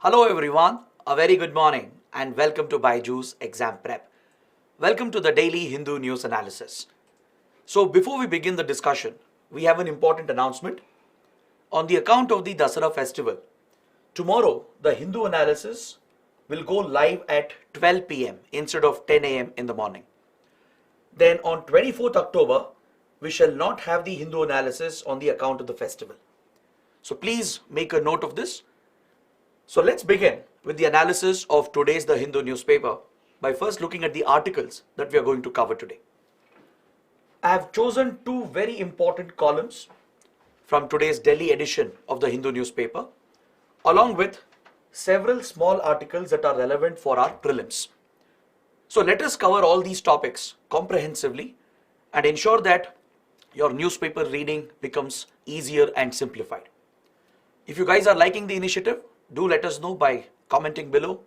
Hello everyone, a very good morning and welcome to BYJU'S Exam Prep. Welcome to the daily Hindu news analysis. So before we begin the discussion, we have an important announcement. On the account of the Dasara festival, tomorrow the Hindu analysis will go live at 12 p.m. instead of 10 a.m. in the morning. Then on 24th October, we shall not have the Hindu analysis on the account of the festival. So please make a note of this. So let's begin with the analysis of today's The Hindu newspaper by first looking at the articles that we are going to cover today. I have chosen two very important columns from today's Delhi edition of The Hindu newspaper, along with several small articles that are relevant for our prelims. So let us cover all these topics comprehensively and ensure that your newspaper reading becomes easier and simplified. If you guys are liking the initiative, do let us know by commenting below,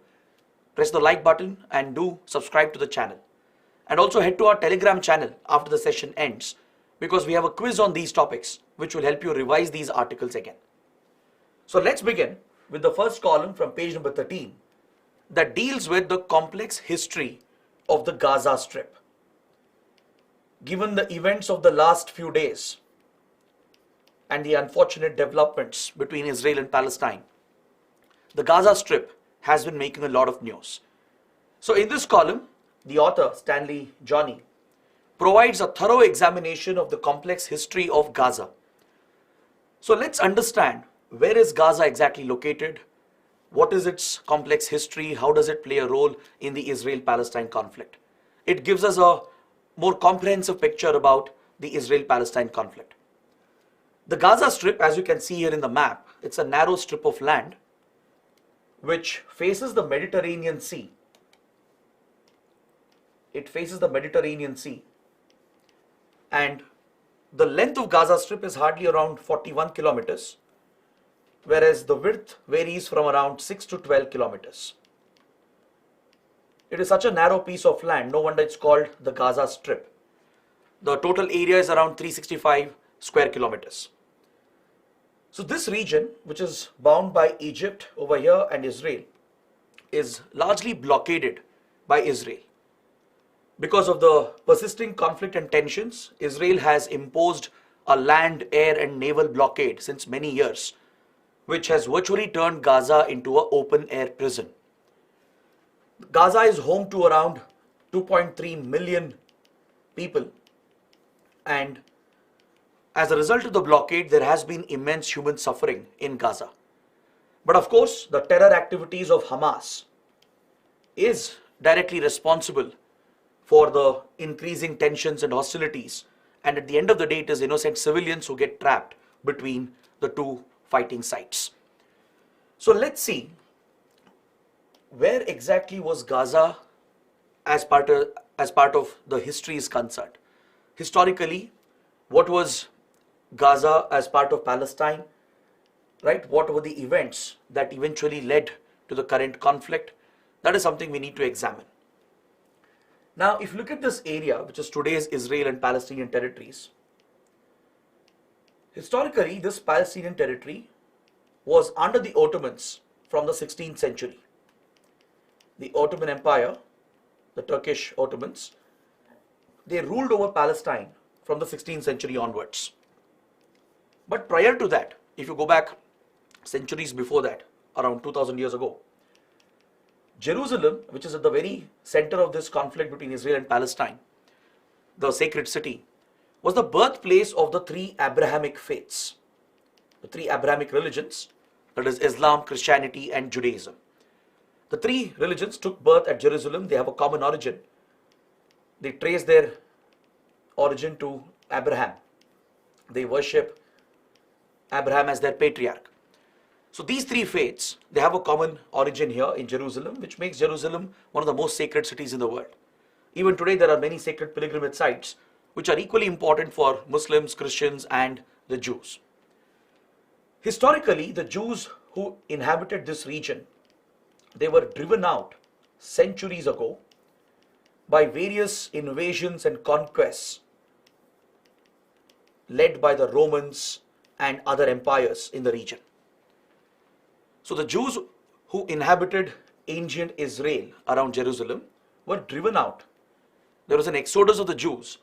press the like button and do subscribe to the channel. And also head to our Telegram channel after the session ends because we have a quiz on these topics which will help you revise these articles again. So let's begin with the first column from page number 13 that deals with the complex history of the Gaza Strip. Given the events of the last few days and the unfortunate developments between Israel and Palestine, the Gaza Strip has been making a lot of news. So in this column, the author, Stanley Johnny, provides a thorough examination of the complex history of Gaza. So let's understand, where is Gaza exactly located? What is its complex history? How does it play a role in the Israel-Palestine conflict? It gives us a more comprehensive picture about the Israel-Palestine conflict. The Gaza Strip, as you can see here in the map, it's a narrow strip of land which faces the Mediterranean Sea. It faces the Mediterranean Sea. And the length of Gaza Strip is hardly around 41 kilometers, whereas the width varies from around 6 to 12 kilometers. It is such a narrow piece of land, no wonder it's called the Gaza Strip. The total area is around 365 square kilometers. So this region, which is bound by Egypt over here and Israel, is largely blockaded by Israel. Because of the persisting conflict and tensions, Israel has imposed a land, air and naval blockade since many years, which has virtually turned Gaza into an open-air prison. Gaza is home to around 2.3 million people, and as a result of the blockade, there has been immense human suffering in Gaza. But of course, the terror activities of Hamas is directly responsible for the increasing tensions and hostilities. And at the end of the day, it is innocent civilians who get trapped between the two fighting sides. So let's see, where exactly was Gaza as part of the history is concerned. Historically, what was Gaza as part of Palestine, right? What were the events that eventually led to the current conflict? That is something we need to examine. Now, if you look at this area, which is today's Israel and Palestinian territories, historically, this Palestinian territory was under the Ottomans from the 16th century. The Ottoman Empire, the Turkish Ottomans, they ruled over Palestine from the 16th century onwards. But prior to that, if you go back centuries before that, around 2000 years ago, Jerusalem, which is at the very center of this conflict between Israel and Palestine, the sacred city, was the birthplace of the three Abrahamic faiths, the three Abrahamic religions, that is Islam, Christianity and Judaism. The three religions took birth at Jerusalem. They have a common origin. They trace their origin to Abraham. They worship Abraham as their patriarch. So these three faiths, they have a common origin here in Jerusalem, which makes Jerusalem one of the most sacred cities in the world. Even today, there are many sacred pilgrimage sites which are equally important for Muslims, Christians and the Jews. Historically, the Jews who inhabited this region, they were driven out centuries ago by various invasions and conquests led by the Romans and other empires in the region. So the Jews who inhabited ancient Israel around Jerusalem were driven out. There was an exodus of the Jews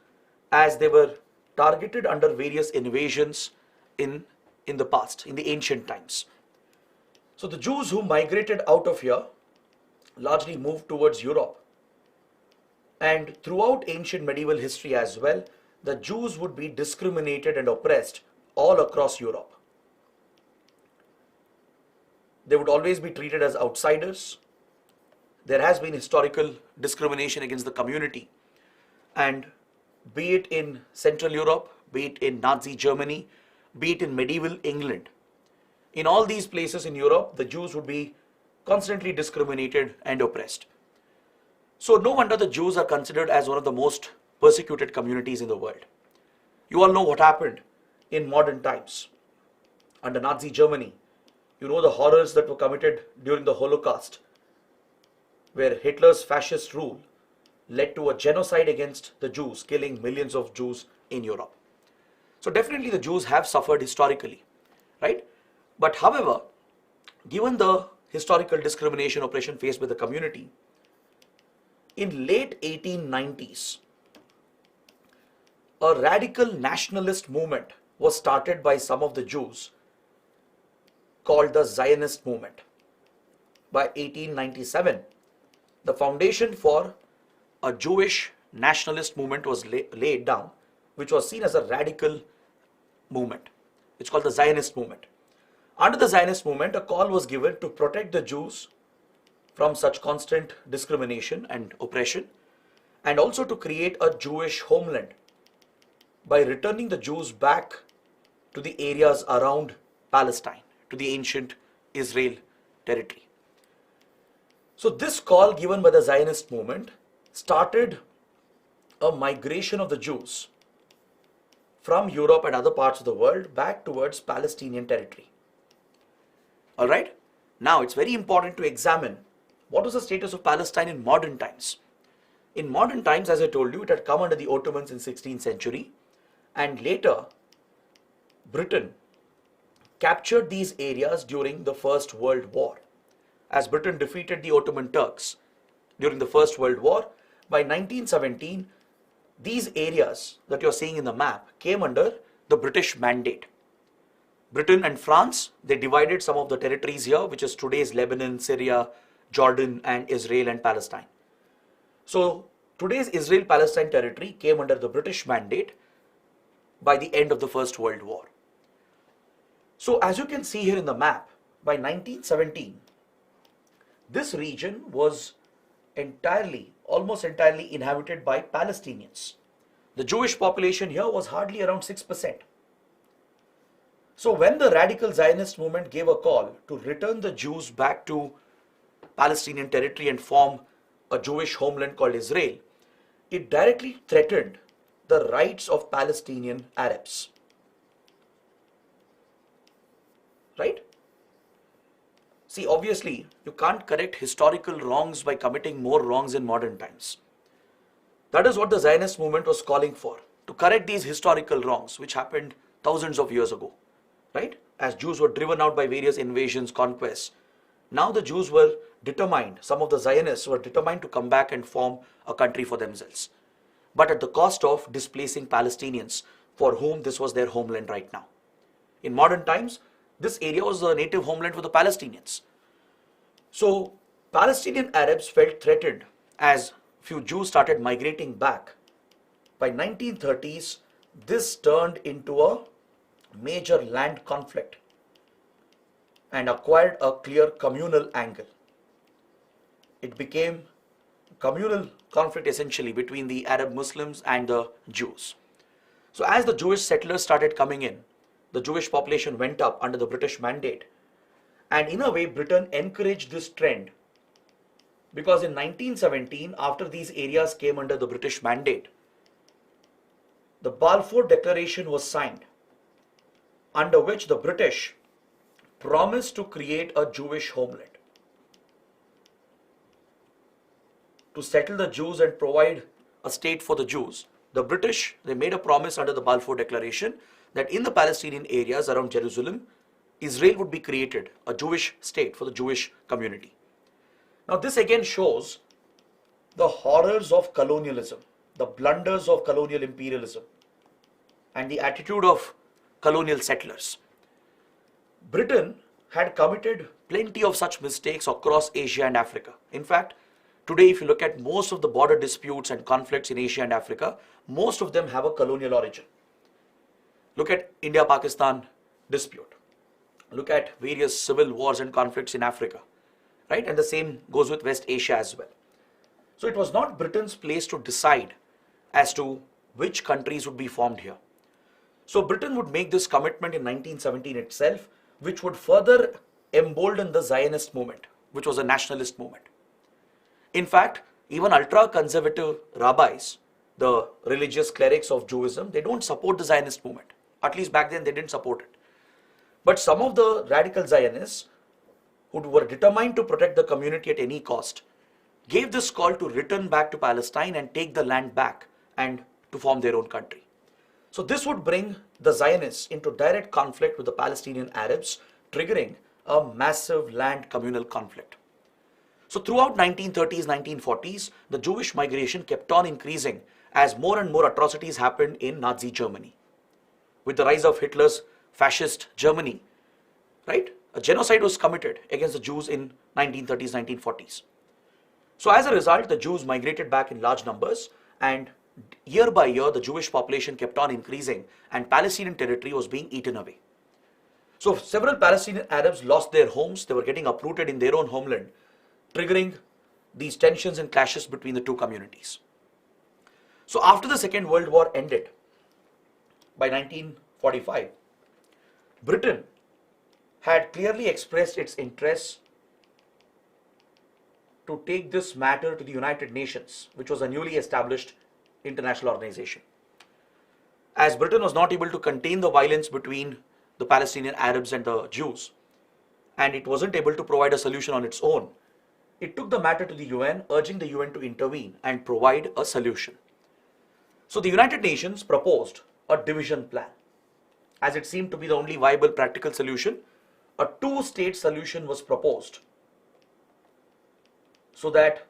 as they were targeted under various invasions in the past, in the ancient times. So the Jews who migrated out of here largely moved towards Europe. And throughout ancient medieval history as well, the Jews would be discriminated and oppressed all across Europe. They would always be treated as outsiders. There has been historical discrimination against the community. And be it in Central Europe, be it in Nazi Germany, be it in medieval England, in all these places in Europe, the Jews would be constantly discriminated and oppressed. So no wonder the Jews are considered as one of the most persecuted communities in the world. You all know what happened in modern times under Nazi Germany. You know the horrors that were committed during the Holocaust, where Hitler's fascist rule led to a genocide against the Jews, killing millions of Jews in Europe. So definitely the Jews have suffered historically, right? But however, given the historical discrimination oppression faced by the community, in late 1890s, a radical nationalist movement was started by some of the Jews called the Zionist movement. By 1897, the foundation for a Jewish nationalist movement was laid down, which was seen as a radical movement. It's called the Zionist movement. Under the Zionist movement, a call was given to protect the Jews from such constant discrimination and oppression, and also to create a Jewish homeland by returning the Jews back to the areas around Palestine, to the ancient Israel territory. So this call given by the Zionist movement started a migration of the Jews from Europe and other parts of the world back towards Palestinian territory. All right. Now it's very important to examine what was the status of Palestine in modern times. In modern times, as I told you, it had come under the Ottomans in 16th century, and later Britain captured these areas during the First World War. As Britain defeated the Ottoman Turks during the First World War, by 1917, these areas that you're seeing in the map came under the British mandate. Britain and France, they divided some of the territories here, which is today's Lebanon, Syria, Jordan, and Israel and Palestine. So today's Israel-Palestine territory came under the British mandate by the end of the First World War. So as you can see here in the map, by 1917, this region was almost entirely inhabited by Palestinians. The Jewish population here was hardly around 6%. So when the radical Zionist movement gave a call to return the Jews back to Palestinian territory and form a Jewish homeland called Israel, it directly threatened the rights of Palestinian Arabs. Right? See, obviously, you can't correct historical wrongs by committing more wrongs in modern times. That is what the Zionist movement was calling for, to correct these historical wrongs which happened thousands of years ago. Right? As Jews were driven out by various invasions, conquests, now the Jews were determined, some of the Zionists were determined to come back and form a country for themselves, but at the cost of displacing Palestinians for whom this was their homeland right now. In modern times, this area was the native homeland for the Palestinians. So Palestinian Arabs felt threatened as few Jews started migrating back. By 1930s, this turned into a major land conflict and acquired a clear communal angle. It became a communal conflict essentially between the Arab Muslims and the Jews. So as the Jewish settlers started coming in, the Jewish population went up under the British mandate, and in a way Britain encouraged this trend, because in 1917, after these areas came under the British mandate, the Balfour Declaration was signed, under which the British promised to create a Jewish homeland, to settle the Jews and provide a state for the Jews. The British, they made a promise under the Balfour Declaration that in the Palestinian areas around Jerusalem, Israel would be created, a Jewish state for the Jewish community. Now this again shows the horrors of colonialism, the blunders of colonial imperialism, and the attitude of colonial settlers. Britain had committed plenty of such mistakes across Asia and Africa. In fact, today if you look at most of the border disputes and conflicts in Asia and Africa, most of them have a colonial origin. Look at India-Pakistan dispute. Look at various civil wars and conflicts in Africa, right? And the same goes with West Asia as well. So it was not Britain's place to decide as to which countries would be formed here. So Britain would make this commitment in 1917 itself, which would further embolden the Zionist movement, which was a nationalist movement. In fact, even ultra-conservative rabbis, the religious clerics of Judaism, they don't support the Zionist movement. At least back then they didn't support it. But some of the radical Zionists who were determined to protect the community at any cost gave this call to return back to Palestine and take the land back and to form their own country. So this would bring the Zionists into direct conflict with the Palestinian Arabs, triggering a massive land communal conflict. So throughout 1930s, 1940s, the Jewish migration kept on increasing as more and more atrocities happened in Nazi Germany. With the rise of Hitler's fascist Germany, right? A genocide was committed against the Jews in 1930s, 1940s. So as a result, the Jews migrated back in large numbers, and year by year, the Jewish population kept on increasing and Palestinian territory was being eaten away. So several Palestinian Arabs lost their homes. They were getting uprooted in their own homeland, triggering these tensions and clashes between the two communities. So after the Second World War ended, by 1945, Britain had clearly expressed its interest to take this matter to the United Nations, which was a newly established international organization. As Britain was not able to contain the violence between the Palestinian Arabs and the Jews, and it wasn't able to provide a solution on its own, it took the matter to the UN, urging the UN to intervene and provide a solution. So the United Nations proposed a division plan. As it seemed to be the only viable practical solution, a two-state solution was proposed so that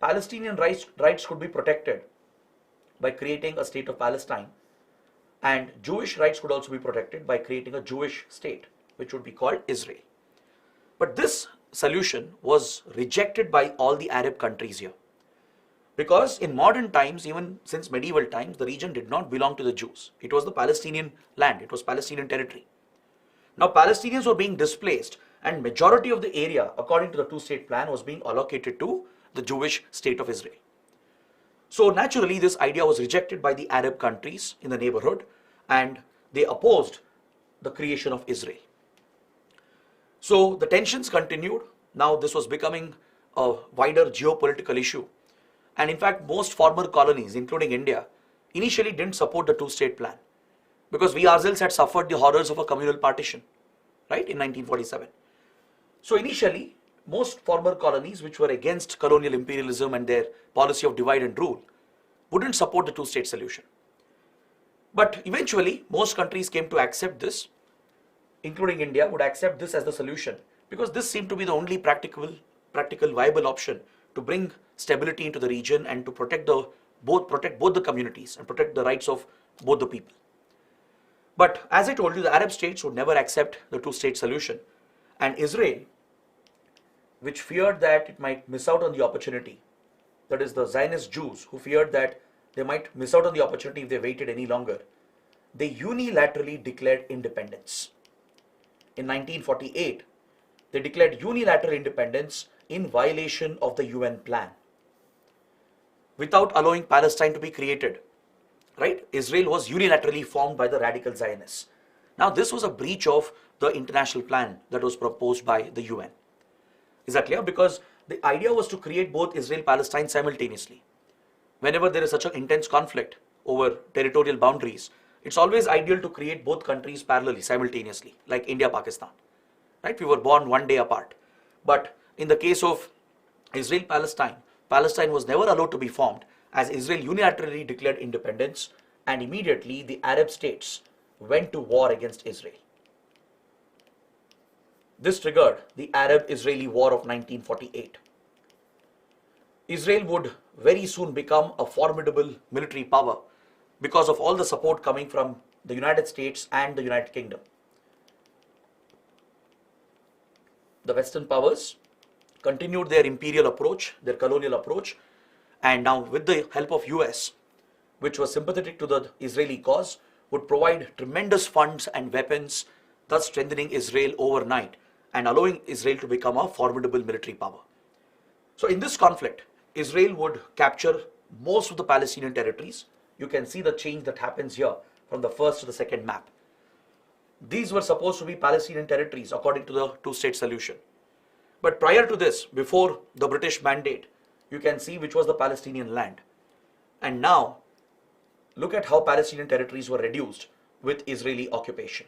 Palestinian rights could be protected by creating a state of Palestine, and Jewish rights could also be protected by creating a Jewish state, which would be called Israel. But this solution was rejected by all the Arab countries here, because in modern times, even since medieval times, the region did not belong to the Jews. It was the Palestinian land, it was Palestinian territory. Now Palestinians were being displaced, and majority of the area, according to the two-state plan, was being allocated to the Jewish state of Israel. So naturally, this idea was rejected by the Arab countries in the neighborhood, and they opposed the creation of Israel. So the tensions continued. Now this was becoming a wider geopolitical issue. And in fact, most former colonies, including India, initially didn't support the two-state plan, because we ourselves had suffered the horrors of a communal partition, right, in 1947. So initially, most former colonies which were against colonial imperialism and their policy of divide and rule wouldn't support the two-state solution. But eventually, most countries came to accept this, including India, would accept this as the solution, because this seemed to be the only practical viable option to bring stability into the region and to protect both the communities and protect the rights of both the people. But as I told you, the Arab states would never accept the two-state solution, and Israel, which feared that it might miss out on the opportunity, that is the Zionist Jews who feared that they might miss out on the opportunity if they waited any longer, they unilaterally declared independence. In 1948, they declared unilateral independence in violation of the UN plan, without allowing Palestine to be created. Right? Israel was unilaterally formed by the radical Zionists. Now this was a breach of the international plan that was proposed by the UN. Is that clear? Because the idea was to create both Israel-Palestine simultaneously. Whenever there is such an intense conflict over territorial boundaries, it's always ideal to create both countries parallelly, simultaneously, like India-Pakistan. Right? We were born one day apart. But in the case of Israel-Palestine, Palestine was never allowed to be formed, as Israel unilaterally declared independence, and immediately the Arab states went to war against Israel. This triggered the Arab-Israeli War of 1948. Israel would very soon become a formidable military power because of all the support coming from the United States and the United Kingdom. The Western powers continued their imperial approach, their colonial approach, and now with the help of US, which was sympathetic to the Israeli cause, would provide tremendous funds and weapons, thus strengthening Israel overnight and allowing Israel to become a formidable military power. So in this conflict, Israel would capture most of the Palestinian territories. You can see the change that happens here from the first to the second map. These were supposed to be Palestinian territories according to the two-state solution. But prior to this, before the British mandate, you can see which was the Palestinian land. And now, look at how Palestinian territories were reduced with Israeli occupation.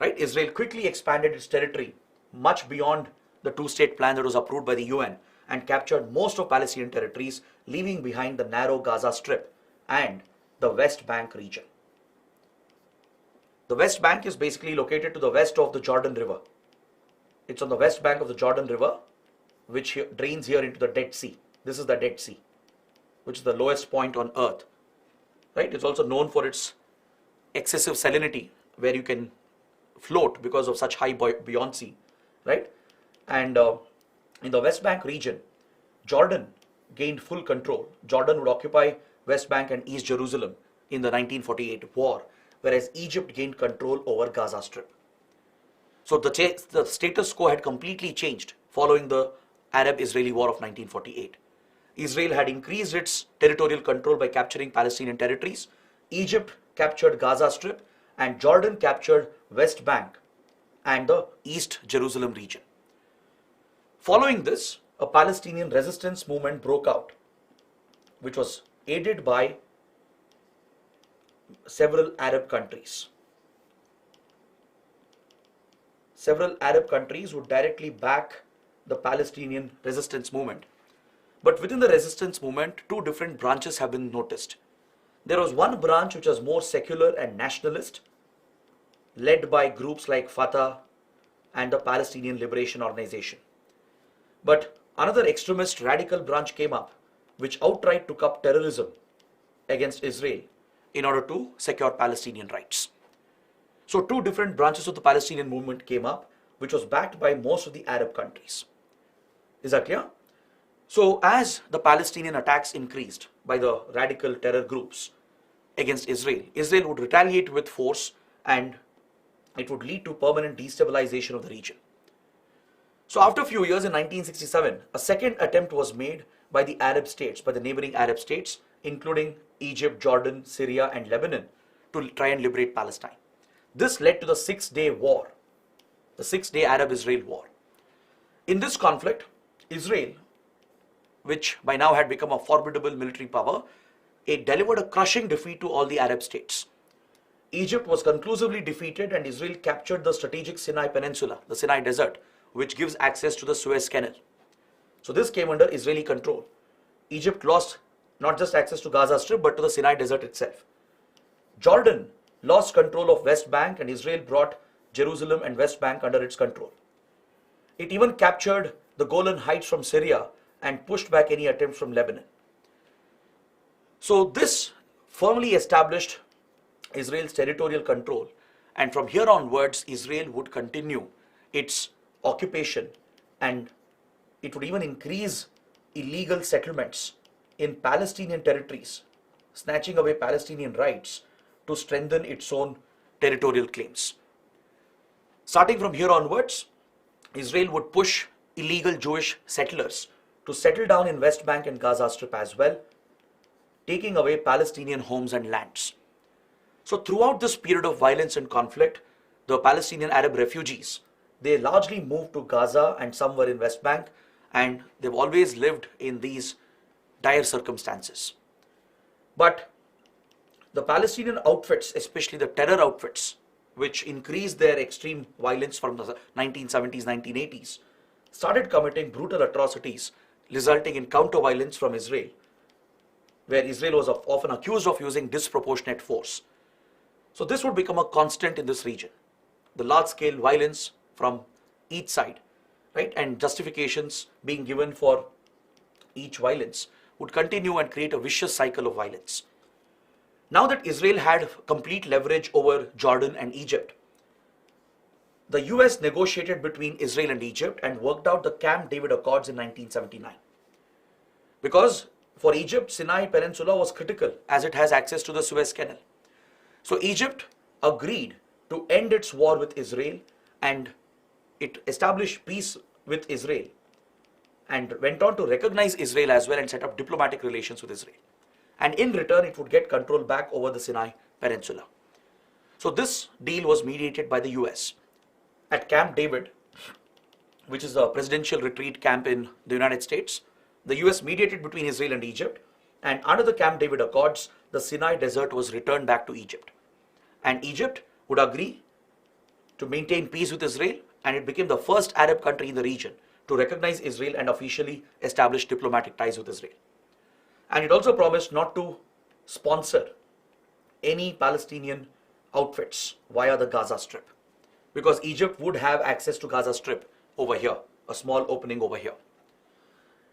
Right? Israel quickly expanded its territory much beyond the two-state plan that was approved by the UN and captured most of Palestinian territories, leaving behind the narrow Gaza Strip and the West Bank region. The West Bank is basically located to the west of the Jordan River. It's on the west bank of the Jordan River, which drains here into the Dead Sea. This is the Dead Sea, which is the lowest point on earth. Right? It's also known for its excessive salinity, where you can float because of such high buoyancy. Right? And in the West Bank region, Jordan gained full control. Jordan would occupy West Bank and East Jerusalem in the 1948 war, whereas Egypt gained control over Gaza Strip. So the status quo had completely changed following the Arab-Israeli War of 1948. Israel had increased its territorial control by capturing Palestinian territories. Egypt captured Gaza Strip and Jordan captured West Bank and the East Jerusalem region. Following this, a Palestinian resistance movement broke out, which was aided by several Arab countries. Several Arab countries would directly back the Palestinian resistance movement. But within the resistance movement, two different branches have been noticed. There was one branch which was more secular and nationalist, led by groups like Fatah and the Palestinian Liberation Organization. But another extremist radical branch came up, which outright took up terrorism against Israel in order to secure Palestinian rights. So two different branches of the Palestinian movement came up, which was backed by most of the Arab countries. Is that clear? So as the Palestinian attacks increased by the radical terror groups against Israel, Israel would retaliate with force and it would lead to permanent destabilization of the region. So after a few years in 1967, a second attempt was made by the Arab states, by the neighboring Arab states, including Egypt, Jordan, Syria and Lebanon, to try and liberate Palestine. This led to the Six-Day War, the Six-Day Arab-Israel War. In this conflict, Israel, which by now had become a formidable military power, it delivered a crushing defeat to all the Arab states. Egypt was conclusively defeated and Israel captured the strategic Sinai Peninsula, the Sinai Desert, which gives access to the Suez Canal. So this came under Israeli control. Egypt lost not just access to Gaza Strip but to the Sinai Desert itself. Jordan lost control of West Bank and Israel brought Jerusalem and West Bank under its control. It even captured the Golan Heights from Syria and pushed back any attempts from Lebanon. So this firmly established Israel's territorial control, and from here onwards Israel would continue its occupation and it would even increase illegal settlements in Palestinian territories, snatching away Palestinian rights to strengthen its own territorial claims. Starting from here onwards, Israel would push illegal Jewish settlers to settle down in West Bank and Gaza Strip as well, taking away Palestinian homes and lands. So throughout this period of violence and conflict, the Palestinian Arab refugees, they largely moved to Gaza and some were in West Bank, and they've always lived in these dire circumstances. But the Palestinian outfits, especially the terror outfits, which increased their extreme violence from the 1970s, 1980s, started committing brutal atrocities, resulting in counter-violence from Israel, where Israel was often accused of using disproportionate force. So this would become a constant in this region. The large-scale violence from each side, right? And justifications being given for each violence would continue and create a vicious cycle of violence. Now that Israel had complete leverage over Jordan and Egypt, the US negotiated between Israel and Egypt and worked out the Camp David Accords in 1979. Because for Egypt, Sinai Peninsula was critical as it has access to the Suez Canal. So Egypt agreed to end its war with Israel, and it established peace with Israel and went on to recognize Israel as well and set up diplomatic relations with Israel. And in return, it would get control back over the Sinai Peninsula. So this deal was mediated by the US. At Camp David, which is a presidential retreat camp in the United States, the US mediated between Israel and Egypt, and under the Camp David Accords, the Sinai Desert was returned back to Egypt. And Egypt would agree to maintain peace with Israel, and it became the first Arab country in the region to recognize Israel and officially establish diplomatic ties with Israel. And it also promised not to sponsor any Palestinian outfits via the Gaza Strip, because Egypt would have access to Gaza Strip over here, a small opening over here.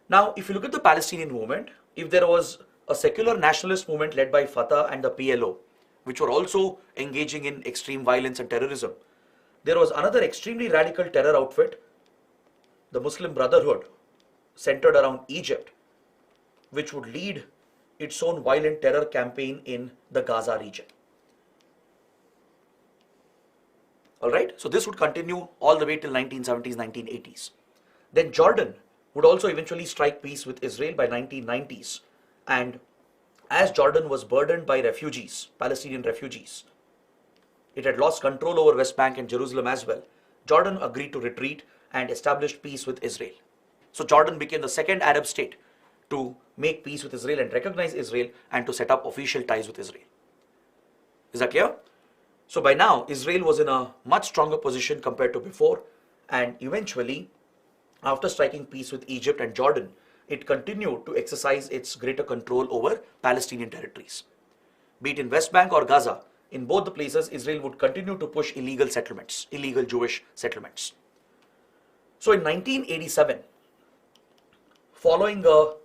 Now, if you look at the Palestinian movement, if there was a secular nationalist movement led by Fatah and the PLO, which were also engaging in extreme violence and terrorism, there was another extremely radical terror outfit, the Muslim Brotherhood, centered around Egypt, which would lead its own violent terror campaign in the Gaza region. Alright, so this would continue all the way till 1970s, 1980s. Then Jordan would also eventually strike peace with Israel by 1990s. And as Jordan was burdened by refugees, Palestinian refugees, it had lost control over West Bank and Jerusalem as well. Jordan agreed to retreat and established peace with Israel. So Jordan became the second Arab state to make peace with Israel and recognize Israel and to set up official ties with Israel. Is that clear? So by now, Israel was in a much stronger position compared to before, and eventually, after striking peace with Egypt and Jordan, it continued to exercise its greater control over Palestinian territories. Be it in West Bank or Gaza, in both the places, Israel would continue to push illegal settlements, illegal Jewish settlements. So in 1987, following a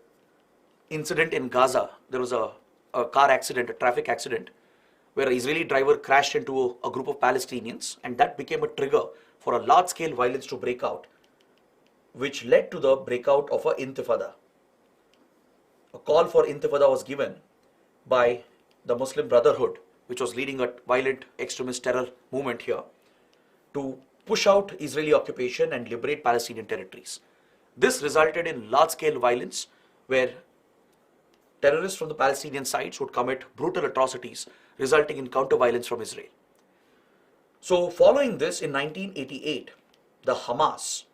incident in Gaza, there was a car accident, a traffic accident, where an Israeli driver crashed into a group of Palestinians, and that became a trigger for a large-scale violence to break out, which led to the breakout of an intifada. A call for intifada was given by the Muslim Brotherhood, which was leading a violent extremist terror movement here, to push out Israeli occupation and liberate Palestinian territories. This resulted in large-scale violence where terrorists from the Palestinian sides would commit brutal atrocities, resulting in counter-violence from Israel. So following this, in 1988, the Hamas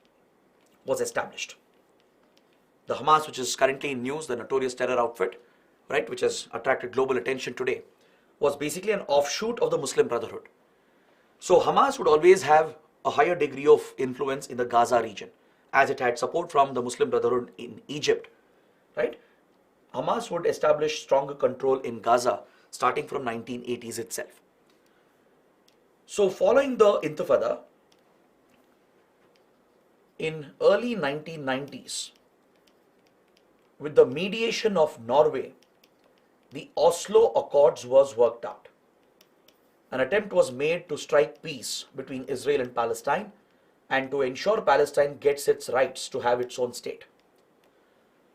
was established. The Hamas, which is currently in news, the notorious terror outfit, right, which has attracted global attention today, was basically an offshoot of the Muslim Brotherhood. So Hamas would always have a higher degree of influence in the Gaza region, as it had support from the Muslim Brotherhood in Egypt, right? Hamas would establish stronger control in Gaza starting from 1980s itself. So following the Intifada, in early 1990s, with the mediation of Norway, the Oslo Accords was worked out. An attempt was made to strike peace between Israel and Palestine and to ensure Palestine gets its rights to have its own state.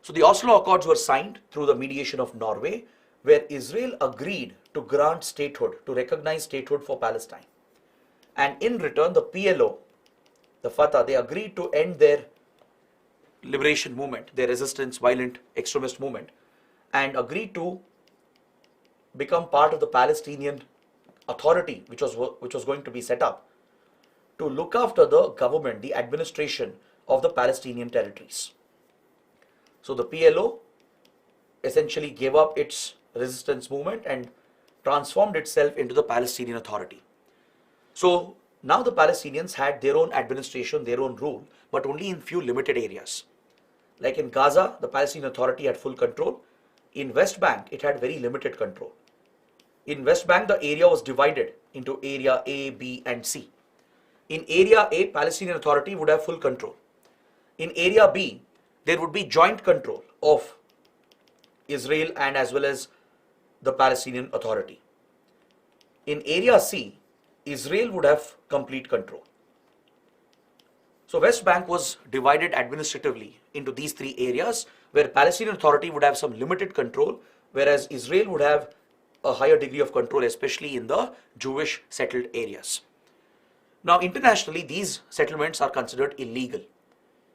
So the Oslo Accords were signed through the mediation of Norway, where Israel agreed to grant statehood, to recognize statehood for Palestine. And in return, the PLO, the Fatah, they agreed to end their liberation movement, their resistance, violent extremist movement, and agreed to become part of the Palestinian Authority, which was going to be set up to look after the government, the administration of the Palestinian territories. So the PLO essentially gave up its resistance movement and transformed itself into the Palestinian Authority. So now the Palestinians had their own administration, their own rule, but only in few limited areas. Like in Gaza, the Palestinian Authority had full control. In West Bank, it had very limited control. In West Bank, the area was divided into area A, B, and C. In Area A, Palestinian Authority would have full control. In Area B, there would be joint control of Israel and as well as the Palestinian Authority. In Area C, Israel would have complete control. So West Bank was divided administratively into these three areas where Palestinian Authority would have some limited control, whereas Israel would have a higher degree of control, especially in the Jewish settled areas. Now, internationally, these settlements are considered illegal.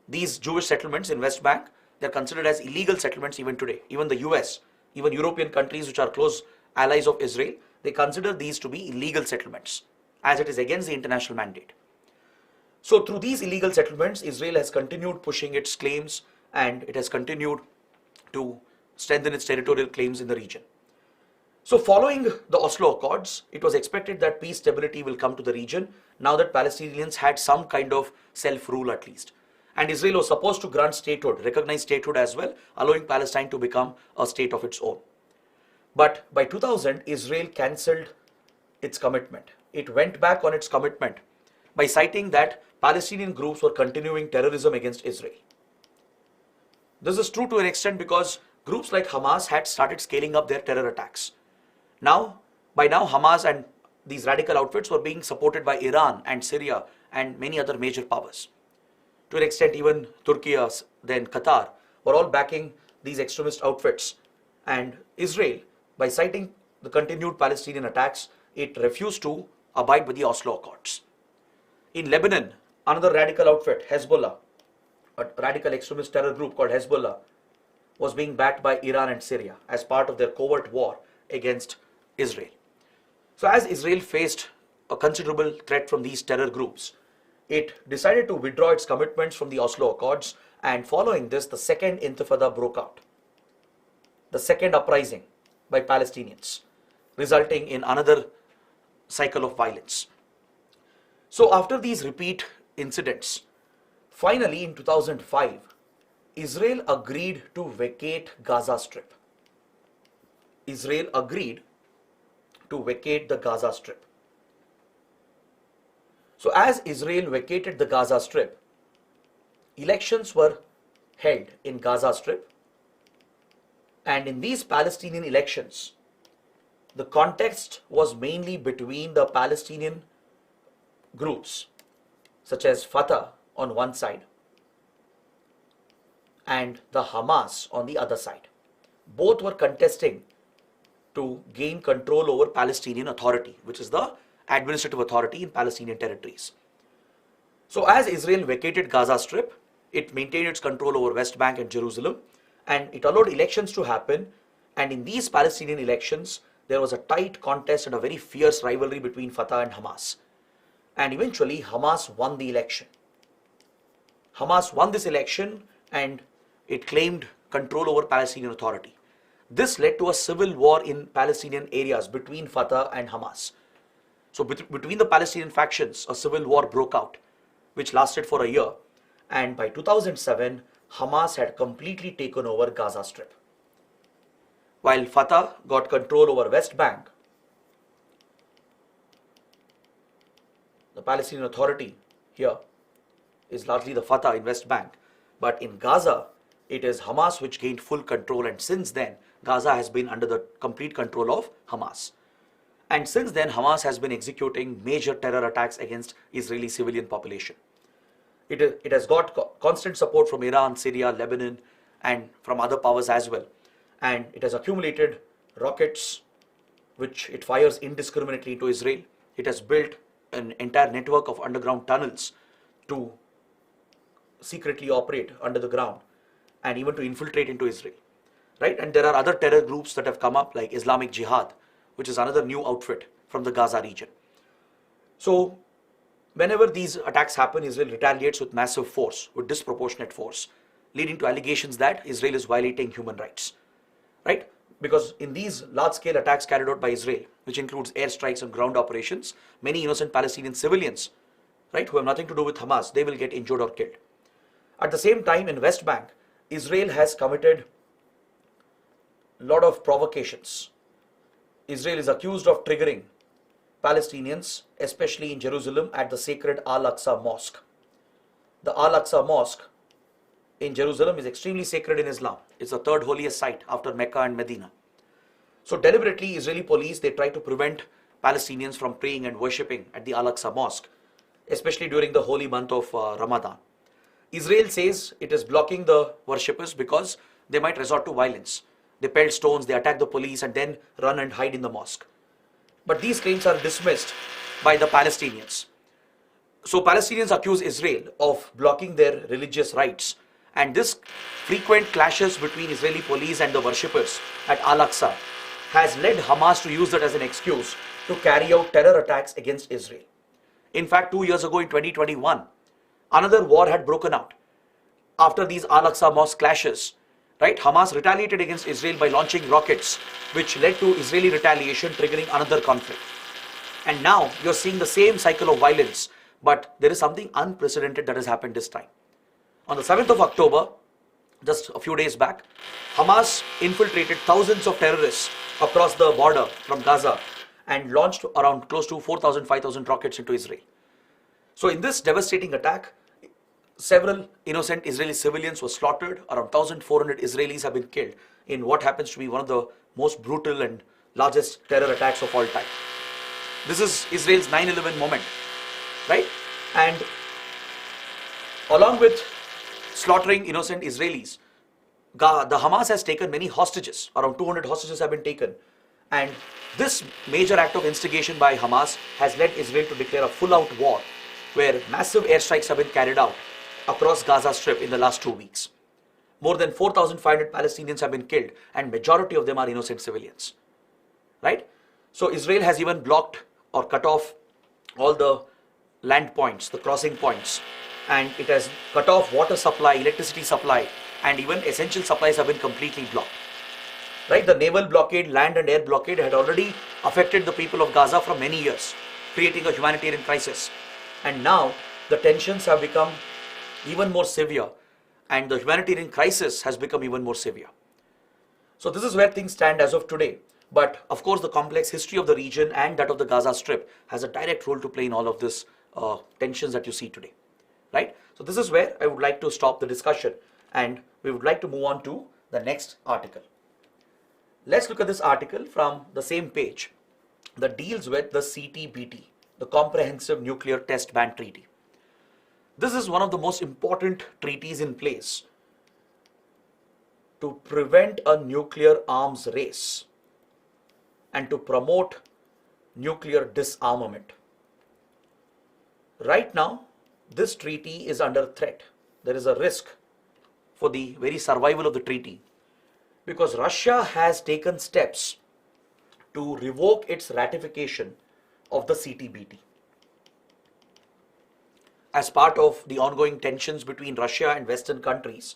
These Jewish settlements in West Bank, they're considered as illegal settlements even today. Even the US, even European countries which are close allies of Israel, they consider these to be illegal settlements, as it is against the international mandate. So through these illegal settlements, Israel has continued pushing its claims and it has continued to strengthen its territorial claims in the region. So following the Oslo Accords, it was expected that peace stability will come to the region now that Palestinians had some kind of self-rule at least. And Israel was supposed to grant statehood, recognize statehood as well, allowing Palestine to become a state of its own. But by 2000, Israel cancelled its commitment. It went back on its commitment by citing that Palestinian groups were continuing terrorism against Israel. This is true to an extent because groups like Hamas had started scaling up their terror attacks. By now, Hamas and these radical outfits were being supported by Iran and Syria and many other major powers. To an extent, even Turkey, then Qatar, were all backing these extremist outfits. And Israel, by citing the continued Palestinian attacks, it refused to abide by the Oslo Accords. In Lebanon, another radical outfit, Hezbollah, a radical extremist terror group called Hezbollah, was being backed by Iran and Syria as part of their covert war against Israel. So as Israel faced a considerable threat from these terror groups, it decided to withdraw its commitments from the Oslo Accords, and following this, the second intifada broke out, the second uprising by Palestinians, resulting in another cycle of violence. So after these repeat incidents, finally in 2005, Israel agreed to vacate Gaza Strip. Israel agreed to vacate the Gaza Strip. So as Israel vacated the Gaza Strip, elections were held in Gaza Strip, and in these Palestinian elections, the context was mainly between the Palestinian groups such as Fatah on one side and the Hamas on the other side. Both were contesting to gain control over Palestinian Authority, which is the administrative authority in Palestinian territories. So as Israel vacated Gaza Strip, it maintained its control over West Bank and Jerusalem, and it allowed elections to happen. And in these Palestinian elections, there was a tight contest and a very fierce rivalry between Fatah and Hamas. And eventually, Hamas won the election. Hamas won this election and it claimed control over Palestinian Authority. This led to a civil war in Palestinian areas between Fatah and Hamas. So between the Palestinian factions, a civil war broke out, which lasted for a year. And by 2007, Hamas had completely taken over Gaza Strip. While Fatah got control over West Bank, the Palestinian Authority here is largely the Fatah in West Bank. But in Gaza, it is Hamas which gained full control, and since then, Gaza has been under the complete control of Hamas. And since then, Hamas has been executing major terror attacks against Israeli civilian population. It has got constant support from Iran, Syria, Lebanon, and from other powers as well. And it has accumulated rockets which it fires indiscriminately into Israel. It has built an entire network of underground tunnels to secretly operate under the ground and even to infiltrate into Israel. Right? And there are other terror groups that have come up, like Islamic Jihad, which is another new outfit from the Gaza region. So whenever these attacks happen, Israel retaliates with massive force, with disproportionate force, leading to allegations that Israel is violating human rights. Right? Because in these large-scale attacks carried out by Israel, which includes airstrikes and ground operations, many innocent Palestinian civilians, right, who have nothing to do with Hamas, they will get injured or killed. At the same time, in West Bank, Israel has committed a lot of provocations. Israel is accused of triggering Palestinians, especially in Jerusalem, at the sacred Al-Aqsa Mosque. The Al-Aqsa Mosque in Jerusalem is extremely sacred in Islam. It's the third holiest site after Mecca and Medina. So deliberately, Israeli police, they try to prevent Palestinians from praying and worshipping at the Al-Aqsa Mosque, especially during the holy month of Ramadan. Israel says it is blocking the worshippers because they might resort to violence. They pelt stones, they attack the police and then run and hide in the mosque. But these claims are dismissed by the Palestinians. So Palestinians accuse Israel of blocking their religious rights. And this frequent clashes between Israeli police and the worshippers at Al-Aqsa has led Hamas to use that as an excuse to carry out terror attacks against Israel. In fact, 2 years ago in 2021, another war had broken out. After these Al-Aqsa mosque clashes, right, Hamas retaliated against Israel by launching rockets, which led to Israeli retaliation, triggering another conflict. And now you're seeing the same cycle of violence, but there is something unprecedented that has happened this time. On the 7th of October, just a few days back, Hamas infiltrated thousands of terrorists across the border from Gaza and launched around close to 4,000, 5,000 rockets into Israel. So in this devastating attack, several innocent Israeli civilians were slaughtered. Around 1,400 Israelis have been killed in what happens to be one of the most brutal and largest terror attacks of all time. This is Israel's 9/11 moment, right? And along with slaughtering innocent Israelis, the Hamas has taken many hostages. Around 200 hostages have been taken. And this major act of instigation by Hamas has led Israel to declare a full-out war, where massive airstrikes have been carried out across Gaza Strip in the last 2 weeks. More than 4,500 Palestinians have been killed, and majority of them are innocent civilians, right? So Israel has even blocked or cut off all the land points, the crossing points, and it has cut off water supply, electricity supply, and even essential supplies have been completely blocked. Right, the naval blockade, land and air blockade had already affected the people of Gaza for many years, creating a humanitarian crisis. And now the tensions have become even more severe, and the humanitarian crisis has become even more severe. So this is where things stand as of today. But of course, the complex history of the region and that of the Gaza Strip has a direct role to play in all of this tensions that you see today, right? So this is where I would like to stop the discussion, and we would like to move on to the next article. Let's look at this article from the same page that deals with the CTBT, the Comprehensive Nuclear Test Ban Treaty. This is one of the most important treaties in place to prevent a nuclear arms race and to promote nuclear disarmament. Right now, this treaty is under threat. There is a risk for the very survival of the treaty, because Russia has taken steps to revoke its ratification of the CTBT. As part of the ongoing tensions between Russia and Western countries,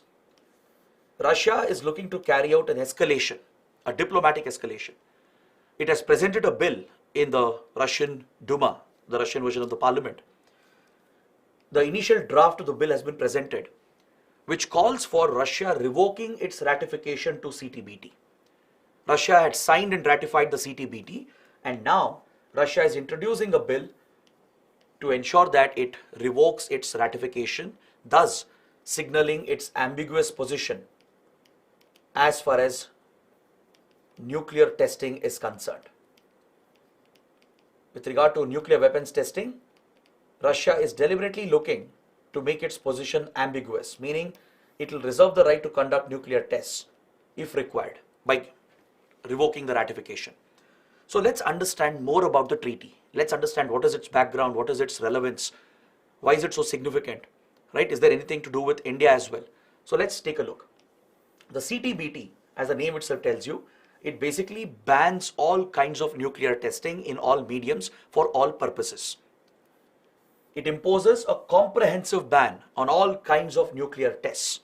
Russia is looking to carry out an escalation, a diplomatic escalation. It has presented a bill in the Russian Duma, the Russian version of the parliament. The initial draft of the bill has been presented, which calls for Russia revoking its ratification to CTBT. Russia had signed and ratified the CTBT, and now Russia is introducing a bill to ensure that it revokes its ratification, thus signaling its ambiguous position as far as nuclear testing is concerned. With regard to nuclear weapons testing, Russia is deliberately looking to make its position ambiguous, meaning it will reserve the right to conduct nuclear tests if required by revoking the ratification. So let's understand more about the treaty. Let's understand what is its background, what is its relevance, why is it so significant, right? Is there anything to do with India as well? So let's take a look. The CTBT, as the name itself tells you, it basically bans all kinds of nuclear testing in all mediums for all purposes. It imposes a comprehensive ban on all kinds of nuclear tests,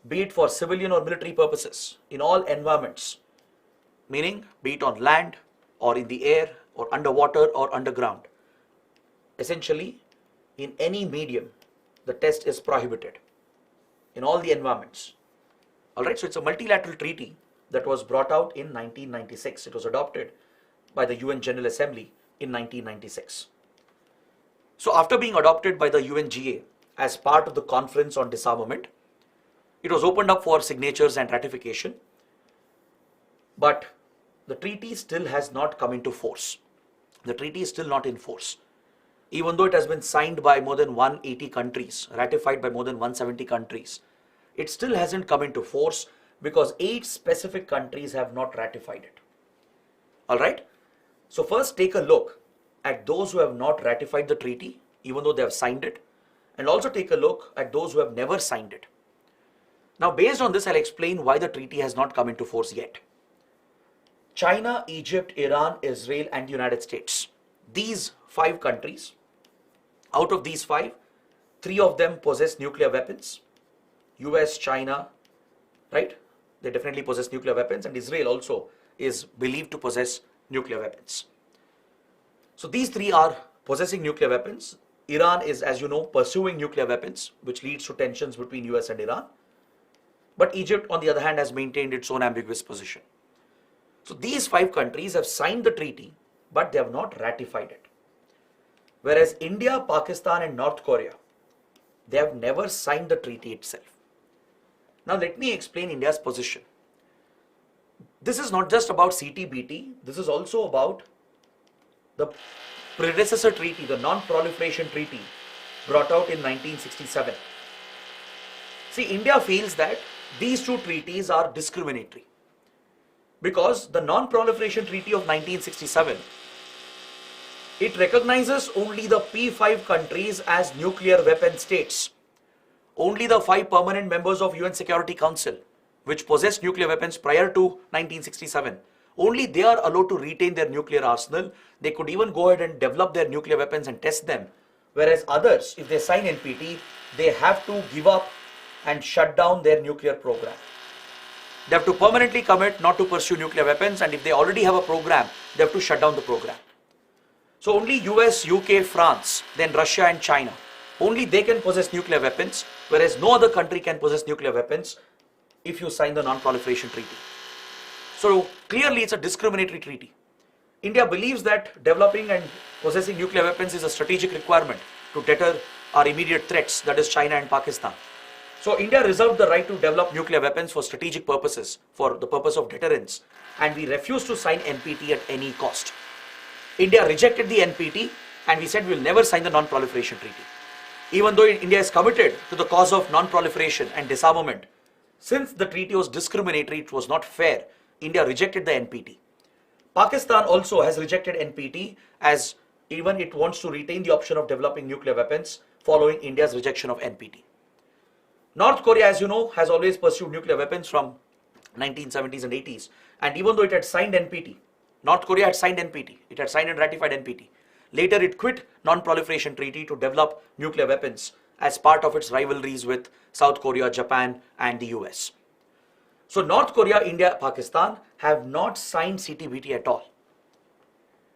be it for civilian or military purposes, in all environments, meaning be it on land or in the air or underwater or underground. Essentially, in any medium, the test is prohibited in all the environments. All right, so it's a multilateral treaty that was brought out in 1996. It was adopted by the UN General Assembly in 1996. So after being adopted by the UNGA as part of the Conference on Disarmament, it was opened up for signatures and ratification, but the treaty still has not come into force. The treaty is still not in force. Even though it has been signed by more than 180 countries, ratified by more than 170 countries, it still hasn't come into force because 8 specific countries have not ratified it. Alright? So first take a look at those who have not ratified the treaty, even though they have signed it, and also take a look at those who have never signed it. Now based on this, I'll explain why the treaty has not come into force yet. China, Egypt, Iran, Israel, and the United States. These 5 countries, out of these 5, 3 of them possess nuclear weapons. US, China, right? They definitely possess nuclear weapons, and Israel also is believed to possess nuclear weapons. So these 3 are possessing nuclear weapons. Iran is, as you know, pursuing nuclear weapons, which leads to tensions between US and Iran. But Egypt, on the other hand, has maintained its own ambiguous position. So these 5 countries have signed the treaty, but they have not ratified it. Whereas India, Pakistan, and North Korea, they have never signed the treaty itself. Now let me explain India's position. This is not just about CTBT, this is also about the predecessor treaty, the Non-Proliferation Treaty, brought out in 1967. See, India feels that these 2 treaties are discriminatory because the Non-Proliferation Treaty of 1967, it recognizes only the P5 countries as nuclear weapon states. Only the 5 permanent members of UN Security Council, which possessed nuclear weapons prior to 1967, only they are allowed to retain their nuclear arsenal. They could even go ahead and develop their nuclear weapons and test them. Whereas others, if they sign NPT, they have to give up and shut down their nuclear program. They have to permanently commit not to pursue nuclear weapons, and if they already have a program, they have to shut down the program. So only US, UK, France, then Russia and China, only they can possess nuclear weapons, whereas no other country can possess nuclear weapons if you sign the Non-Proliferation Treaty. So clearly it's a discriminatory treaty. India believes that developing and possessing nuclear weapons is a strategic requirement to deter our immediate threats, that is China and Pakistan. So India reserved the right to develop nuclear weapons for strategic purposes, for the purpose of deterrence, and we refused to sign NPT at any cost. India rejected the NPT and we said we will never sign the Non-Proliferation Treaty. Even though India is committed to the cause of non-proliferation and disarmament, since the treaty was discriminatory, it was not fair, India rejected the NPT. Pakistan also has rejected NPT, as even it wants to retain the option of developing nuclear weapons following India's rejection of NPT. North Korea, as you know, has always pursued nuclear weapons from 1970s and 80s, and even though it had signed NPT, North Korea had signed NPT, it had signed and ratified NPT. Later it quit Non-Proliferation Treaty to develop nuclear weapons as part of its rivalries with South Korea, Japan and the US. So North Korea, India, Pakistan have not signed CTBT at all.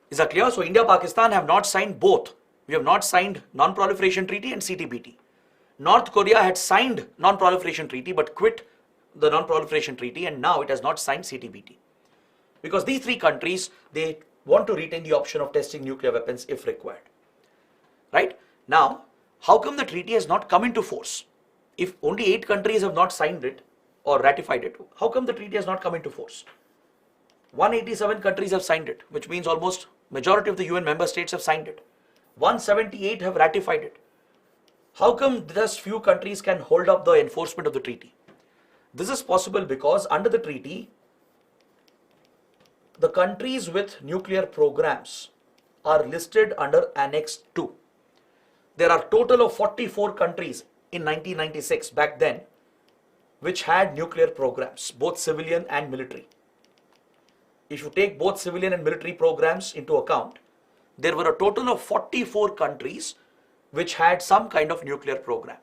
Is that clear? So India, Pakistan have not signed both. We have not signed Non-Proliferation Treaty and CTBT. North Korea had signed Non-Proliferation Treaty but quit the Non-Proliferation Treaty, and now it has not signed CTBT. Because these 3 countries, they want to retain the option of testing nuclear weapons if required. Right? Now, how come the treaty has not come into force? If only 8 countries have not signed it or ratified it, how come the treaty has not come into force? 187 countries have signed it, which means almost majority of the UN member states have signed it. 178 have ratified it. How come just few countries can hold up the enforcement of the treaty? This is possible because under the treaty, the countries with nuclear programs are listed under Annex 2. There are total of 44 countries in 1996 back then which had nuclear programs, both civilian and military. If you take both civilian and military programs into account, there were a total of 44 countries which had some kind of nuclear program.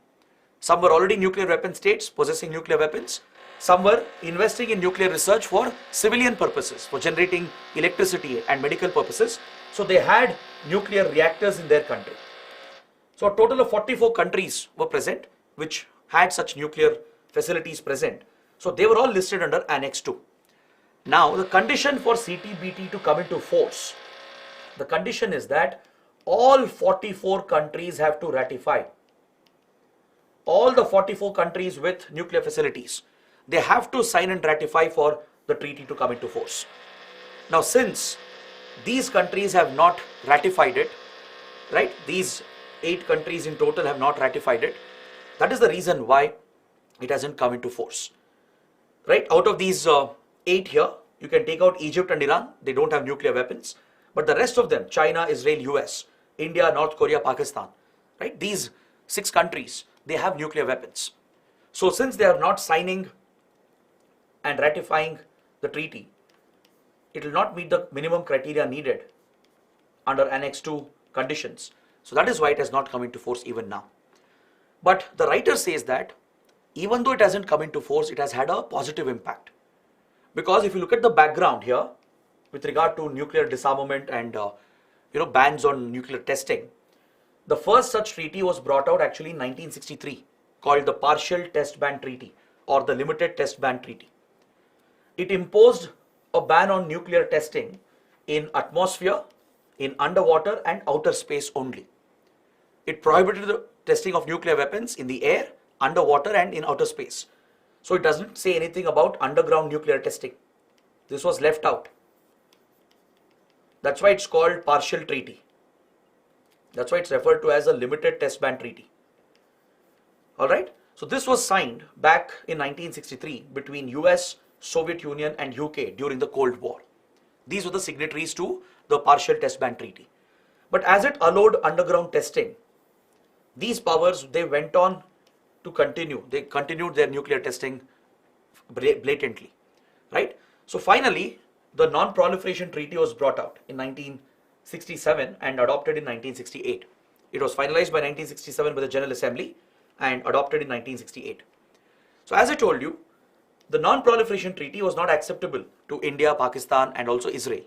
Some were already nuclear weapon states possessing nuclear weapons. Some were investing in nuclear research for civilian purposes, for generating electricity and medical purposes. So they had nuclear reactors in their country. So a total of 44 countries were present which had such nuclear facilities present. So they were all listed under Annex 2. Now the condition for CTBT to come into force, the condition is that all 44 countries have to ratify. All the 44 countries with nuclear facilities, they have to sign and ratify for the treaty to come into force. Now, since these countries have not ratified it, right? These 8 countries in total have not ratified it. That is the reason why it hasn't come into force, right? Out of these 8 here, you can take out Egypt and Iran. They don't have nuclear weapons. But the rest of them, China, Israel, US, India, North Korea, Pakistan, right? These 6 countries, they have nuclear weapons. So since they are not signing and ratifying the treaty, it will not meet the minimum criteria needed under Annex 2 conditions. So that is why it has not come into force even now. But the writer says that even though it hasn't come into force, it has had a positive impact. Because if you look at the background here, with regard to nuclear disarmament and bans on nuclear testing, the first such treaty was brought out actually in 1963, called the Partial Test Ban Treaty or the Limited Test Ban Treaty. It imposed a ban on nuclear testing in atmosphere, in underwater and outer space only. It prohibited the testing of nuclear weapons in the air, underwater and in outer space. So it doesn't say anything about underground nuclear testing. This was left out. That's why it's called partial treaty. That's why it's referred to as a limited test ban treaty. Alright, so this was signed back in 1963 between US, Soviet Union and UK during the Cold War. These were the signatories to the partial test ban treaty. But as it allowed underground testing, these powers, they went on to continue. They continued their nuclear testing blatantly, right? So finally, the Non-Proliferation Treaty was brought out in 1967 and adopted in 1968. It was finalized by 1967 by the General Assembly and adopted in 1968. So as I told you, the Non-Proliferation Treaty was not acceptable to India, Pakistan and also Israel.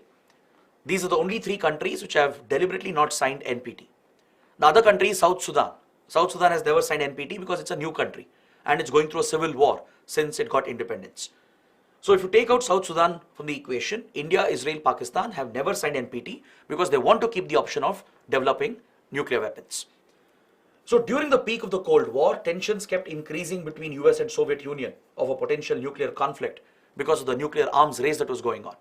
These are the only 3 countries which have deliberately not signed NPT. The other country is South Sudan. South Sudan has never signed NPT because it's a new country and it's going through a civil war since it got independence. So if you take out South Sudan from the equation, India, Israel, Pakistan have never signed NPT because they want to keep the option of developing nuclear weapons. So during the peak of the Cold War, tensions kept increasing between US and Soviet Union of a potential nuclear conflict because of the nuclear arms race that was going on.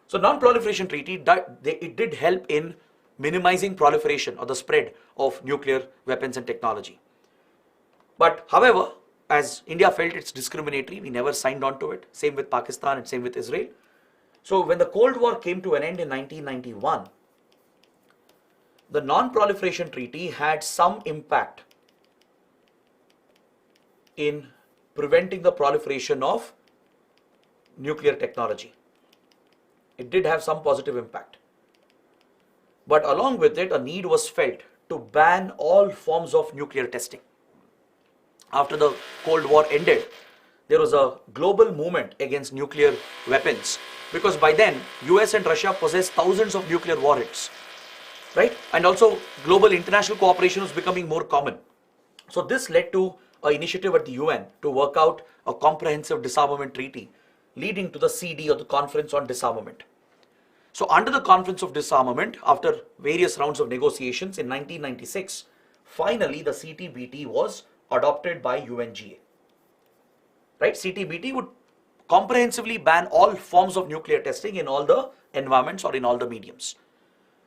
So Non-Proliferation Treaty, it did help in minimizing proliferation or the spread of nuclear weapons and technology. But however, as India felt it's discriminatory, we never signed on to it. Same with Pakistan and same with Israel. So when the Cold War came to an end in 1991, the Non-Proliferation Treaty had some impact in preventing the proliferation of nuclear technology. It did have some positive impact. But along with it, a need was felt to ban all forms of nuclear testing. After the Cold War ended, there was a global movement against nuclear weapons because by then US and Russia possessed thousands of nuclear warheads, right? And also global international cooperation was becoming more common. So this led to an initiative at the UN to work out a comprehensive disarmament treaty leading to the CD or the Conference on Disarmament. So under the Conference of Disarmament, after various rounds of negotiations in 1996, finally the CTBT was adopted by UNGA. Right? CTBT would comprehensively ban all forms of nuclear testing in all the environments or in all the mediums.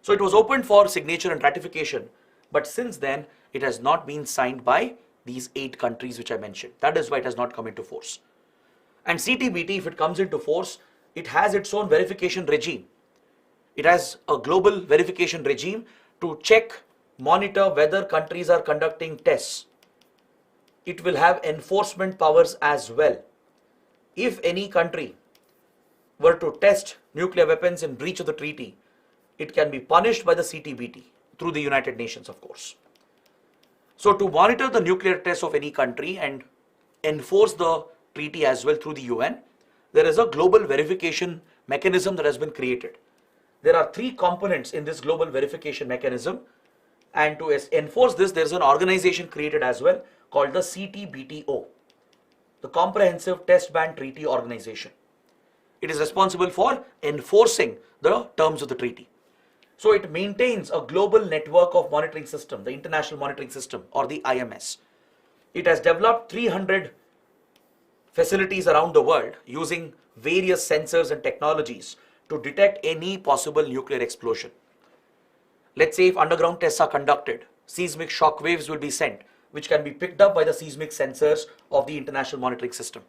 So it was opened for signature and ratification, but since then it has not been signed by these 8 countries which I mentioned. That is why it has not come into force. And CTBT, if it comes into force, it has its own verification regime. It has a global verification regime to check, monitor whether countries are conducting tests. It will have enforcement powers as well. If any country were to test nuclear weapons in breach of the treaty, it can be punished by the CTBT through the United Nations, of course. So to monitor the nuclear tests of any country and enforce the treaty as well through the UN, there is a global verification mechanism that has been created. There are 3 components in this global verification mechanism, and to enforce this, there is an organization created as well called the CTBTO, the Comprehensive Test Ban Treaty Organization. It is responsible for enforcing the terms of the treaty. So it maintains a global network of monitoring system, the International Monitoring System or the IMS. It has developed 300 facilities around the world using various sensors and technologies to detect any possible nuclear explosion. Let's say if underground tests are conducted, seismic shock waves will be sent, which can be picked up by the seismic sensors of the International Monitoring System.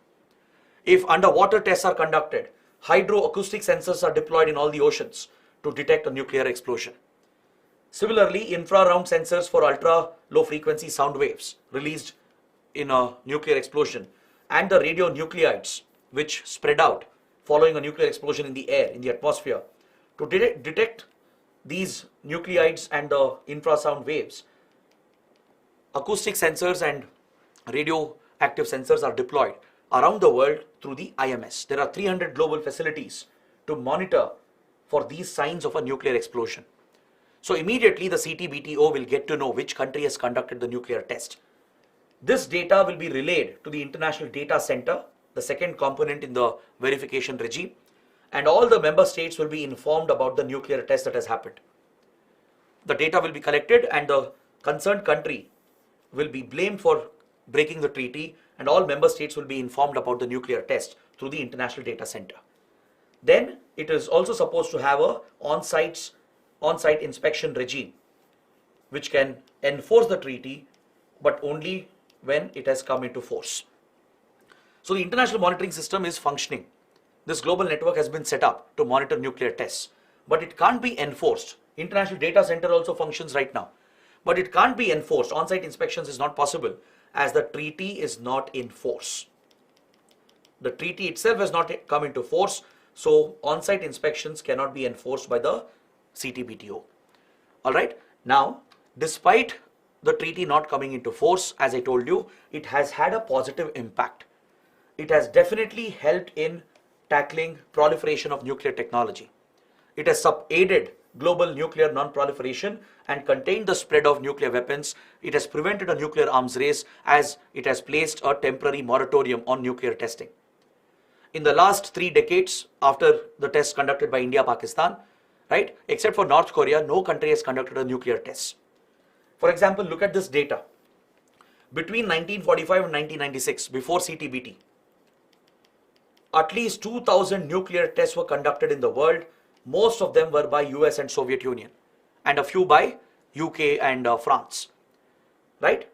If underwater tests are conducted, hydroacoustic sensors are deployed in all the oceans to detect a nuclear explosion. Similarly, infraround sensors for ultra low frequency sound waves released in a nuclear explosion and the radionuclides which spread out following a nuclear explosion in the air, in the atmosphere, to detect these nuclides and the infrasound waves. Acoustic sensors and radioactive sensors are deployed around the world through the IMS. There are 300 global facilities to monitor for these signs of a nuclear explosion. So immediately the CTBTO will get to know which country has conducted the nuclear test. This data will be relayed to the International Data Center, the second component in the verification regime, and all the member states will be informed about the nuclear test that has happened. The data will be collected and the concerned country will be blamed for breaking the treaty, and all member states will be informed about the nuclear test through the International Data Center. Then it is also supposed to have a on-site inspection regime which can enforce the treaty, but only when it has come into force. So the international monitoring system is functioning. This global network has been set up to monitor nuclear tests, but it can't be enforced. International Data Center also functions right now, but it can't be enforced. On-site inspections is not possible as the treaty is not in force. The treaty itself has not come into force, so on-site inspections cannot be enforced by the CTBTO. All right. Now, despite the treaty not coming into force, as I told you, it has had a positive impact. It has definitely helped in tackling proliferation of nuclear technology. It has aided global nuclear non-proliferation and contained the spread of nuclear weapons. It has prevented a nuclear arms race as it has placed a temporary moratorium on nuclear testing. In the last 3 decades after the tests conducted by India, Pakistan, right, except for North Korea, no country has conducted a nuclear test. For example, look at this data. Between 1945 and 1996, before CTBT, at least 2,000 nuclear tests were conducted in the world. Most of them were by US and Soviet Union, and a few by UK and France, right?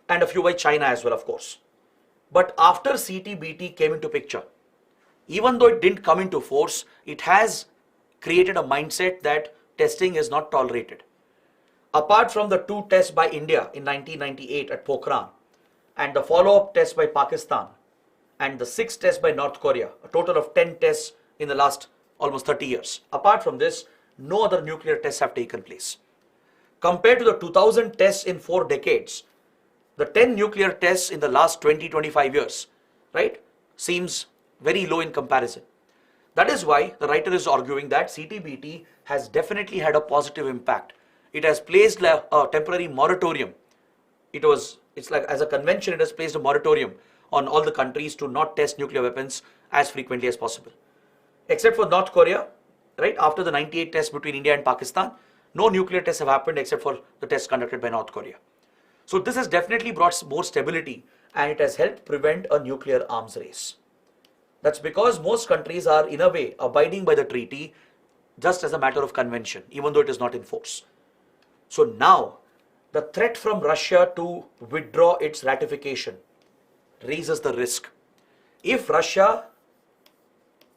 And a few by China as well, of course. But after CTBT came into picture, even though it didn't come into force, it has created a mindset that testing is not tolerated. Apart from the 2 tests by India in 1998 at Pokhran and the follow-up test by Pakistan and the 6 tests by North Korea, a total of 10 tests in the last almost 30 years. Apart from this, no other nuclear tests have taken place. Compared to the 2000 tests in 4 decades, the 10 nuclear tests in the last 20-25 years, right, seems very low in comparison. That is why the writer is arguing that CTBT has definitely had a positive impact. It has placed a temporary moratorium. It's like as a convention, it has placed a moratorium on all the countries to not test nuclear weapons as frequently as possible. Except for North Korea, right, after the 98 tests between India and Pakistan, no nuclear tests have happened except for the tests conducted by North Korea. So this has definitely brought more stability and it has helped prevent a nuclear arms race. That's because most countries are in a way abiding by the treaty just as a matter of convention, even though it is not in force. So now the threat from Russia to withdraw its ratification raises the risk. If Russia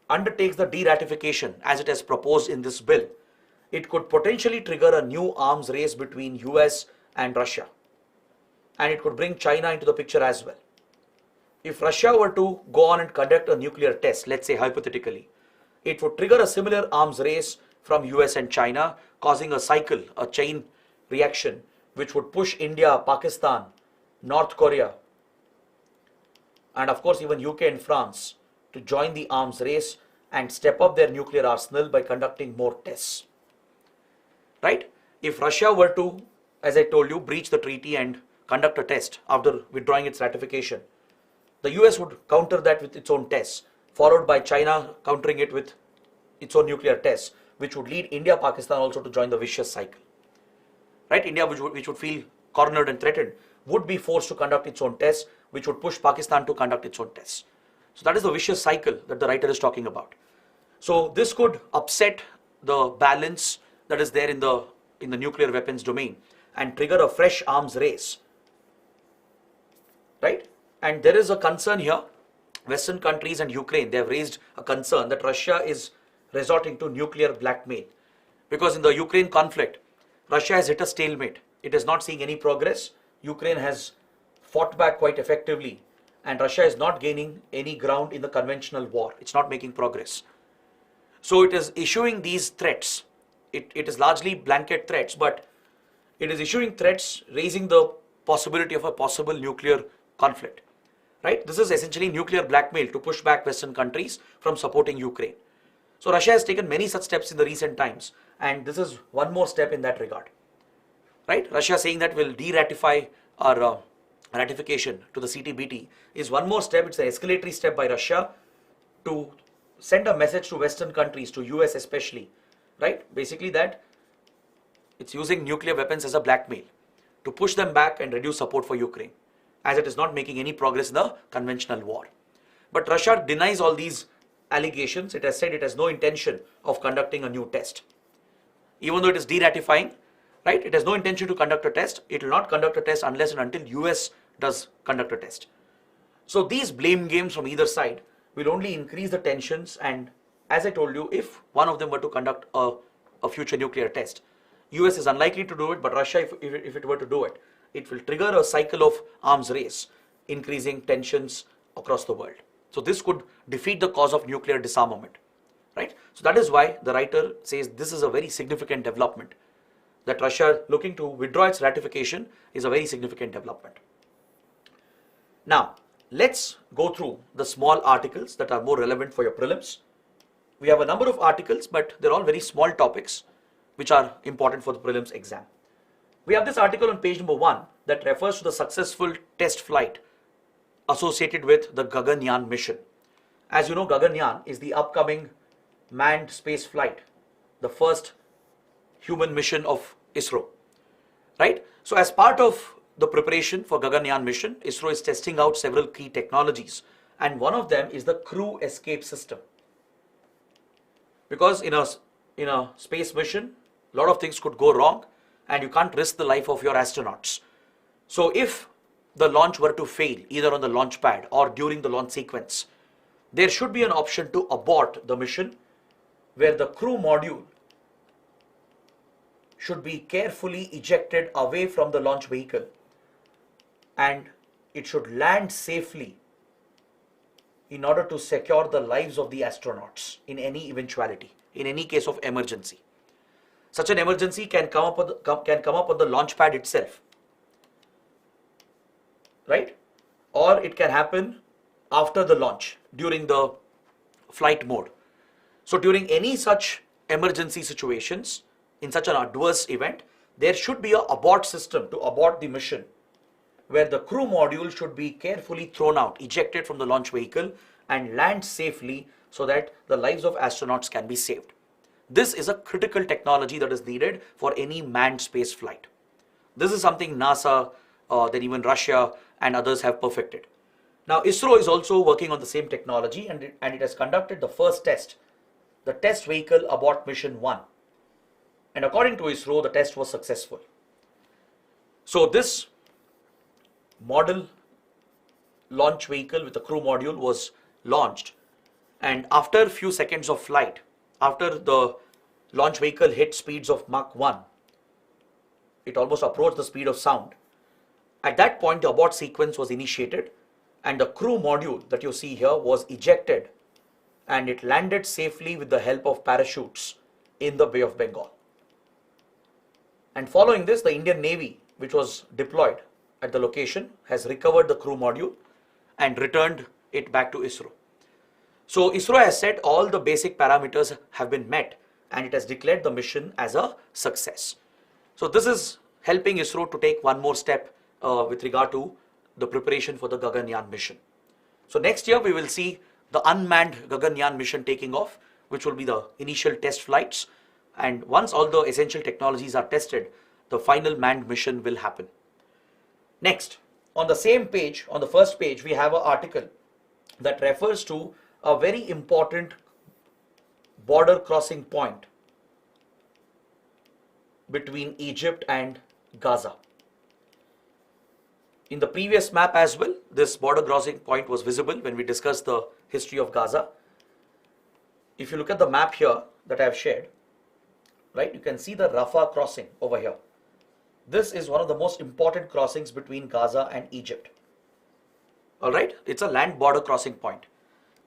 undertakes the de-ratification as it has proposed in this bill, it could potentially trigger a new arms race between US and Russia. And it could bring China into the picture as well. If Russia were to go on and conduct a nuclear test, let's say hypothetically, it would trigger a similar arms race from US and China, causing a cycle, a chain reaction, which would push India, Pakistan, North Korea, and of course even UK and France to join the arms race and step up their nuclear arsenal by conducting more tests. Right? If Russia were to, as I told you, breach the treaty and conduct a test after withdrawing its ratification, the US would counter that with its own tests, followed by China countering it with its own nuclear tests, which would lead India, Pakistan also to join the vicious cycle. Right? India, which would feel cornered and threatened, would be forced to conduct its own tests, which would push Pakistan to conduct its own tests. So that is the vicious cycle that the writer is talking about. So this could upset the balance that is there in the nuclear weapons domain and trigger a fresh arms race. Right? And there is a concern here. Western countries and Ukraine, they have raised a concern that Russia is resorting to nuclear blackmail. Because in the Ukraine conflict, Russia has hit a stalemate. It is not seeing any progress. Ukraine has fought back quite effectively, and Russia is not gaining any ground in the conventional war. It's not making progress. So it is issuing these threats. It is largely blanket threats, but it is issuing threats raising the possibility of a possible nuclear conflict. Right? This is essentially nuclear blackmail to push back Western countries from supporting Ukraine. So Russia has taken many such steps in the recent times, and this is one more step in that regard. Right? Russia saying that will de-ratify our ratification to the CTBT is one more step. It's an escalatory step by Russia to send a message to Western countries, to US especially, right? Basically that it's using nuclear weapons as a blackmail to push them back and reduce support for Ukraine, as it is not making any progress in the conventional war. But Russia denies all these allegations. It has said it has no intention of conducting a new test. Even though it is de-ratifying, right? It has no intention to conduct a test. It will not conduct a test unless and until US does conduct a test. So these blame games from either side will only increase the tensions, and as I told you, if one of them were to conduct a future nuclear test, US is unlikely to do it, but Russia, if it were to do it, it will trigger a cycle of arms race, increasing tensions across the world. So this could defeat the cause of nuclear disarmament, right? So that is why the writer says this is a very significant development. That Russia looking to withdraw its ratification is a very significant development. Now, let's go through the small articles that are more relevant for your prelims. We have a number of articles, but they're all very small topics which are important for the prelims exam. We have this article on page number 1 that refers to the successful test flight associated with the Gaganyaan mission. As you know, Gaganyaan is the upcoming manned space flight, the first human mission of ISRO, right? So as part of the preparation for Gaganyaan mission, ISRO is testing out several key technologies, and one of them is the crew escape system. Because in a space mission, a lot of things could go wrong, and you can't risk the life of your astronauts. So if the launch were to fail, either on the launch pad or during the launch sequence, there should be an option to abort the mission, where the crew module should be carefully ejected away from the launch vehicle, and it should land safely in order to secure the lives of the astronauts in any eventuality, in any case of emergency. Such an emergency can come up on the launch pad itself, right? Or it can happen after the launch, during the flight mode. So during any such emergency situations, in such an adverse event, there should be an abort system to abort the mission, where the crew module should be carefully thrown out, ejected from the launch vehicle, and land safely so that the lives of astronauts can be saved. This is a critical technology that is needed for any manned space flight. This is something NASA, then even Russia and others have perfected. Now ISRO is also working on the same technology, and it has conducted the first test, the test vehicle abort mission 1. And according to ISRO, the test was successful. So this model launch vehicle with the crew module was launched, and after a few seconds of flight, after the launch vehicle hit speeds of Mach 1, it almost approached the speed of sound. At that point, the abort sequence was initiated, and the crew module that you see here was ejected, and it landed safely with the help of parachutes in the Bay of Bengal. And following this, the Indian Navy, which was deployed at the location, has recovered the crew module and returned it back to ISRO. So ISRO has said all the basic parameters have been met, and it has declared the mission as a success. So this is helping ISRO to take one more step with regard to the preparation for the Gaganyaan mission. So next year we will see the unmanned Gaganyaan mission taking off, which will be the initial test flights, And once all the essential technologies are tested, the final manned mission will happen. Next, on the same page, on the first page, we have an article that refers to a very important border crossing point between Egypt and Gaza. In the previous map as well, this border crossing point was visible when we discussed the history of Gaza. If you look at the map here that I have shared, right, you can see the Rafah crossing over here. This is one of the most important crossings between Gaza and Egypt. All right, it's a land border crossing point.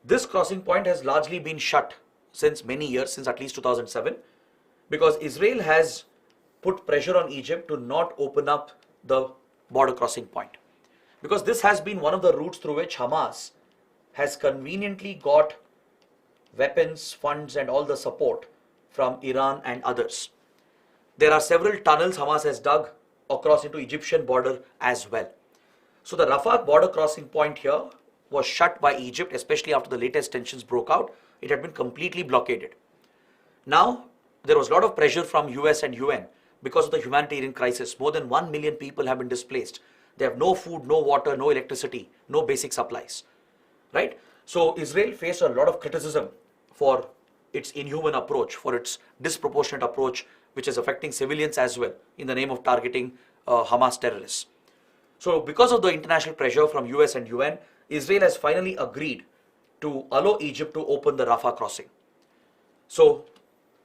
This crossing point has largely been shut since many years, since at least 2007, because Israel has put pressure on Egypt to not open up the border crossing point. Because this has been one of the routes through which Hamas has conveniently got weapons, funds, and all the support from Iran and others. There are several tunnels Hamas has dug across into Egyptian border as well. So the Rafah border crossing point here was shut by Egypt, especially after the latest tensions broke out. It had been completely blockaded. Now, there was a lot of pressure from US and UN because of the humanitarian crisis. More than 1 million people have been displaced. They have no food, no water, no electricity, no basic supplies, right? So Israel faced a lot of criticism for its inhuman approach, for its disproportionate approach, which is affecting civilians as well in the name of targeting Hamas terrorists. So because of the international pressure from US and UN, Israel has finally agreed to allow Egypt to open the Rafah crossing. So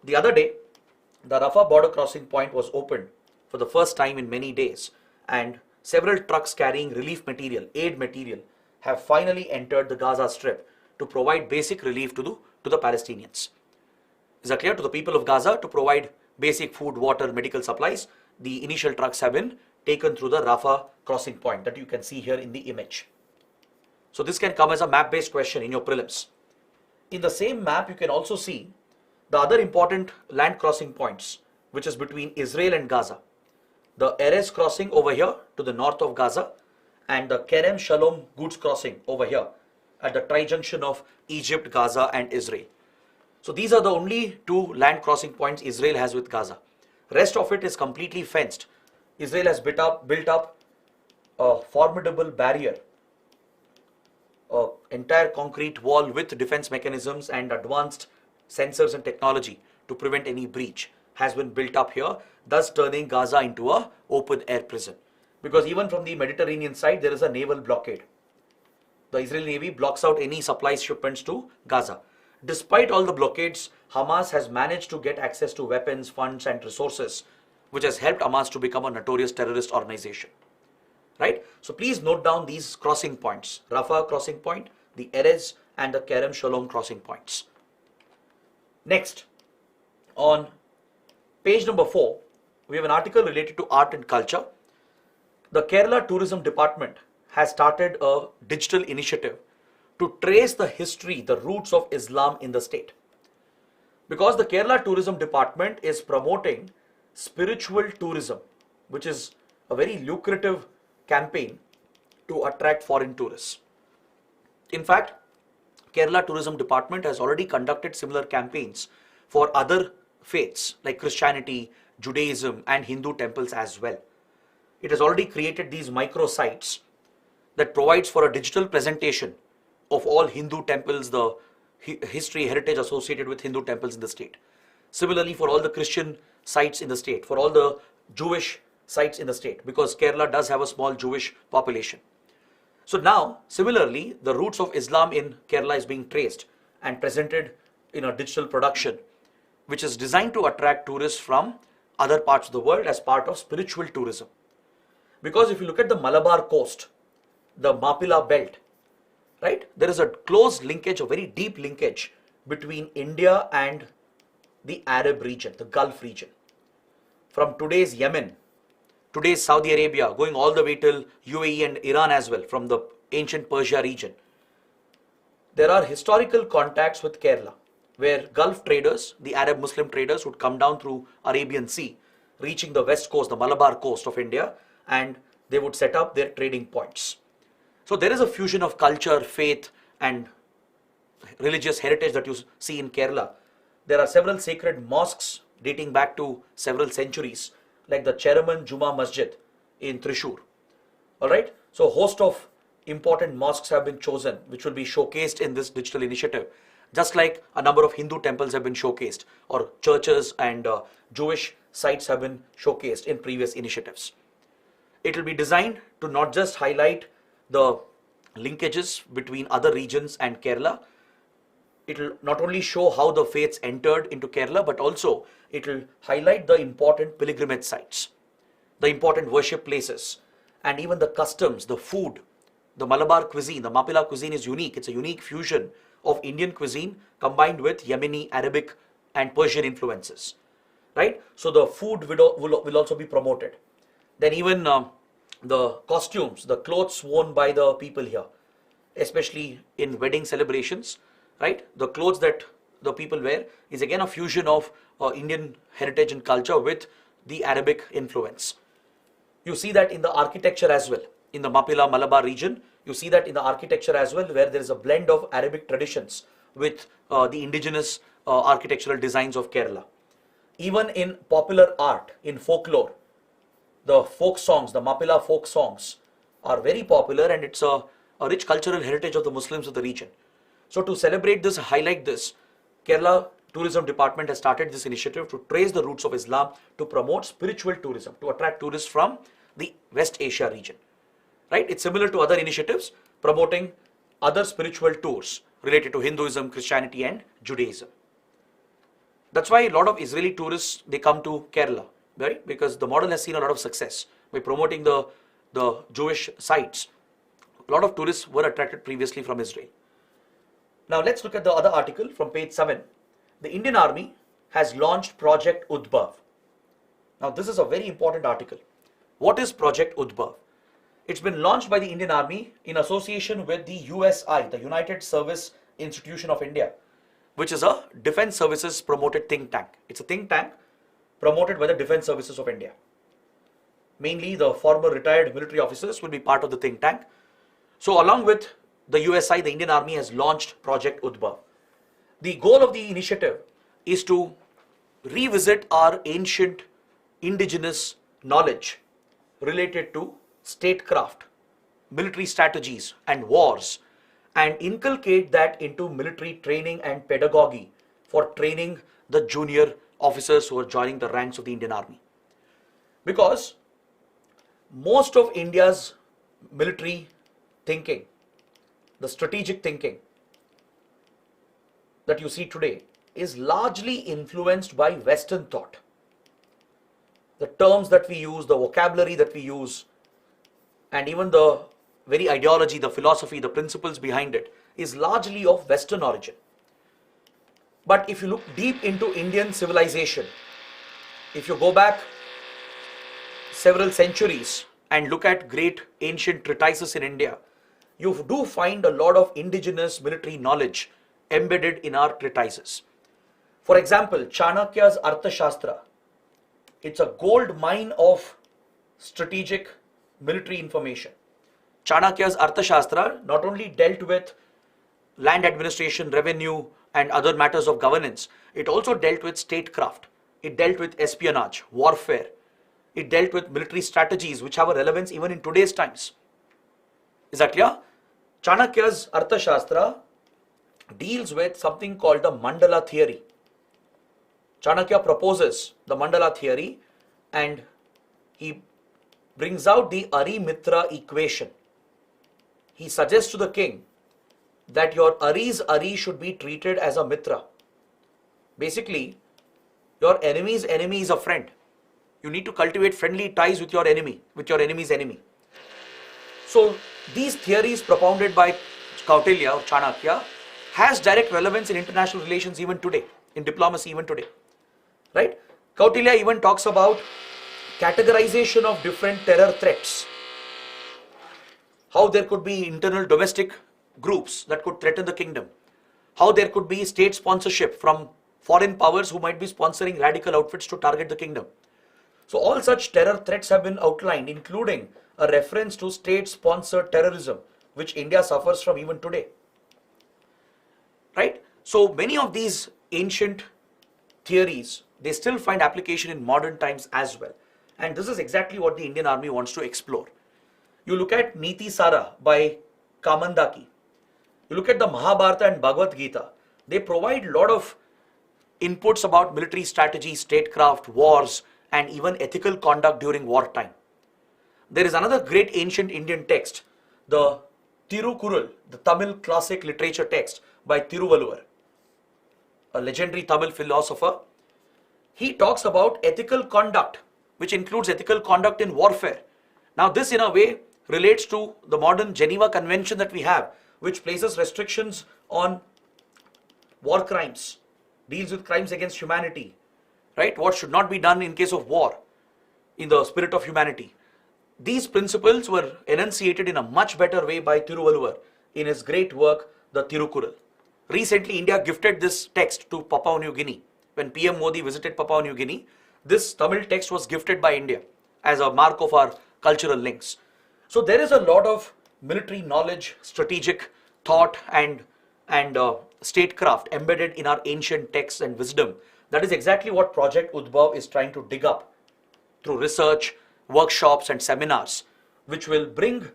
the other day, the Rafah border crossing point was opened for the first time in many days, and several trucks carrying relief material, aid material, have finally entered the Gaza Strip to provide basic relief to the Palestinians. Is that clear? To the people of Gaza, to provide basic food, water, medical supplies. The initial trucks have been taken through the Rafah crossing point that you can see here in the image. So this can come as a map-based question in your prelims. In the same map, you can also see the other important land crossing points, which is between Israel and Gaza. The Erez crossing over here to the north of Gaza, and the Kerem Shalom goods crossing over here at the tri-junction of Egypt, Gaza and Israel. So these are the only two land crossing points Israel has with Gaza. Rest of it is completely fenced. Israel has built up a formidable barrier, an entire concrete wall with defense mechanisms and advanced sensors and technology to prevent any breach has been built up here, thus turning Gaza into a open air prison. Because even from the Mediterranean side, there is a naval blockade. The Israeli Navy blocks out any supply shipments to Gaza. Despite all the blockades, Hamas has managed to get access to weapons, funds and resources, which has helped Hamas to become a notorious terrorist organization. Right? So please note down these crossing points. Rafah crossing point, the Erez and the Kerem Shalom crossing points. Next, on page number 4, we have an article related to art and culture. The Kerala Tourism Department has started a digital initiative to trace the history, the roots of Islam in the state. Because the Kerala Tourism Department is promoting spiritual tourism, which is a very lucrative campaign to attract foreign tourists. In fact, Kerala Tourism Department has already conducted similar campaigns for other faiths like Christianity, Judaism and Hindu temples as well. It has already created these micro sites that provides for a digital presentation of all Hindu temples, the history, heritage associated with Hindu temples in the state. Similarly, for all the Christian sites in the state, for all the Jewish sites in the state, because Kerala does have a small Jewish population. So now, similarly, the roots of Islam in Kerala is being traced and presented in a digital production, which is designed to attract tourists from other parts of the world as part of spiritual tourism. Because if you look at the Malabar coast, the Mapila belt, right, there is a close linkage, a very deep linkage between India and the Arab region, the Gulf region. From today's Yemen, today's Saudi Arabia, going all the way till UAE and Iran as well, from the ancient Persia region. There are historical contacts with Kerala, where Gulf traders, the Arab Muslim traders, would come down through Arabian Sea, reaching the west coast, the Malabar coast of India, and they would set up their trading points. So there is a fusion of culture, faith and religious heritage that you see in Kerala. There are several sacred mosques dating back to several centuries, like the Cheraman Juma Masjid in Thrissur. Alright, so a host of important mosques have been chosen, which will be showcased in this digital initiative, just like a number of Hindu temples have been showcased, or churches and Jewish sites have been showcased in previous initiatives. It will be designed to not just highlight the linkages between other regions and Kerala. It will not only show how the faiths entered into Kerala, but also it will highlight the important pilgrimage sites, the important worship places, and even the customs, the food. The Malabar cuisine, the Mapila cuisine is unique. It's a unique fusion of Indian cuisine combined with Yemeni, Arabic, and Persian influences. Right? So the food will also be promoted. Then even the costumes, the clothes worn by the people here, especially in wedding celebrations, right? The clothes that the people wear is again a fusion of Indian heritage and culture with the Arabic influence. You see that in the architecture as well. In the Mapila Malabar region, you see that in the architecture as well, where there is a blend of Arabic traditions with the indigenous architectural designs of Kerala. Even in popular art, in folklore, the folk songs, the Mapila folk songs are very popular, and it's a rich cultural heritage of the Muslims of the region. So to celebrate this, highlight this, Kerala Tourism Department has started this initiative to trace the roots of Islam, to promote spiritual tourism, to attract tourists from the West Asia region. Right? It's similar to other initiatives promoting other spiritual tours related to Hinduism, Christianity, and Judaism. That's why a lot of Israeli tourists, they come to Kerala, right? Because the model has seen a lot of success by promoting the Jewish sites. A lot of tourists were attracted previously from Israel. Now let's look at the other article from page 7. The Indian Army has launched Project Udbhav. Now this is a very important article. What is Project Udbhav? It's been launched by the Indian Army in association with the USI, the United Service Institution of India, which is a defense services promoted think tank. It's a think tank promoted by the Defense Services of India. Mainly the former retired military officers will be part of the think tank. So along with the USI, the Indian Army has launched Project Udbhav. The goal of the initiative is to revisit our ancient indigenous knowledge related to statecraft, military strategies and wars, and inculcate that into military training and pedagogy for training the junior officers who are joining the ranks of the Indian Army. Because most of India's military thinking, the strategic thinking that you see today, is largely influenced by Western thought. The terms that we use, the vocabulary that we use, and even the very ideology, the philosophy, the principles behind it is largely of Western origin. But if you look deep into Indian civilization, if you go back several centuries and look at great ancient treatises in India, you do find a lot of indigenous military knowledge embedded in our treatises. For example, Chanakya's Arthashastra, it's a gold mine of strategic military information. Chanakya's Arthashastra not only dealt with land administration, revenue, and other matters of governance, it also dealt with statecraft. It dealt with espionage, warfare. It dealt with military strategies which have a relevance even in today's times. Is that clear? Chanakya's Arthashastra deals with something called the Mandala theory. Chanakya proposes the Mandala theory and he brings out the Ari-Mitra equation. He suggests to the king that your Ari's Ari should be treated as a Mitra. Basically, your enemy's enemy is a friend. You need to cultivate friendly ties with your enemy, with your enemy's enemy. So these theories propounded by Kautilya or Chanakya has direct relevance in international relations even today, in diplomacy even today. Right? Kautilya even talks about categorization of different terror threats. How there could be internal domestic groups that could threaten the kingdom. How there could be state sponsorship from foreign powers who might be sponsoring radical outfits to target the kingdom. So all such terror threats have been outlined, including a reference to state-sponsored terrorism, which India suffers from even today. Right? So many of these ancient theories they still find application in modern times as well. And this is exactly what the Indian Army wants to explore. You look at Niti Sara by Kamandaki. You look at the Mahabharata and Bhagavad Gita. They provide a lot of inputs about military strategy, statecraft, wars, and even ethical conduct during wartime. There is another great ancient Indian text, the Tirukural, the Tamil classic literature text by Tiruvalluvar, a legendary Tamil philosopher. He talks about ethical conduct, which includes ethical conduct in warfare. Now this in a way relates to the modern Geneva Convention that we have, which places restrictions on war crimes, deals with crimes against humanity, right? What should not be done in case of war, in the spirit of humanity. These principles were enunciated in a much better way by Tiruvalluvar in his great work, the Tirukural. Recently, India gifted this text to Papua New Guinea. When PM Modi visited Papua New Guinea, this Tamil text was gifted by India as a mark of our cultural links. So there is a lot of military knowledge, strategic thought and statecraft embedded in our ancient texts and wisdom. That is exactly what Project Udbhav is trying to dig up through research, workshops and seminars, which will bring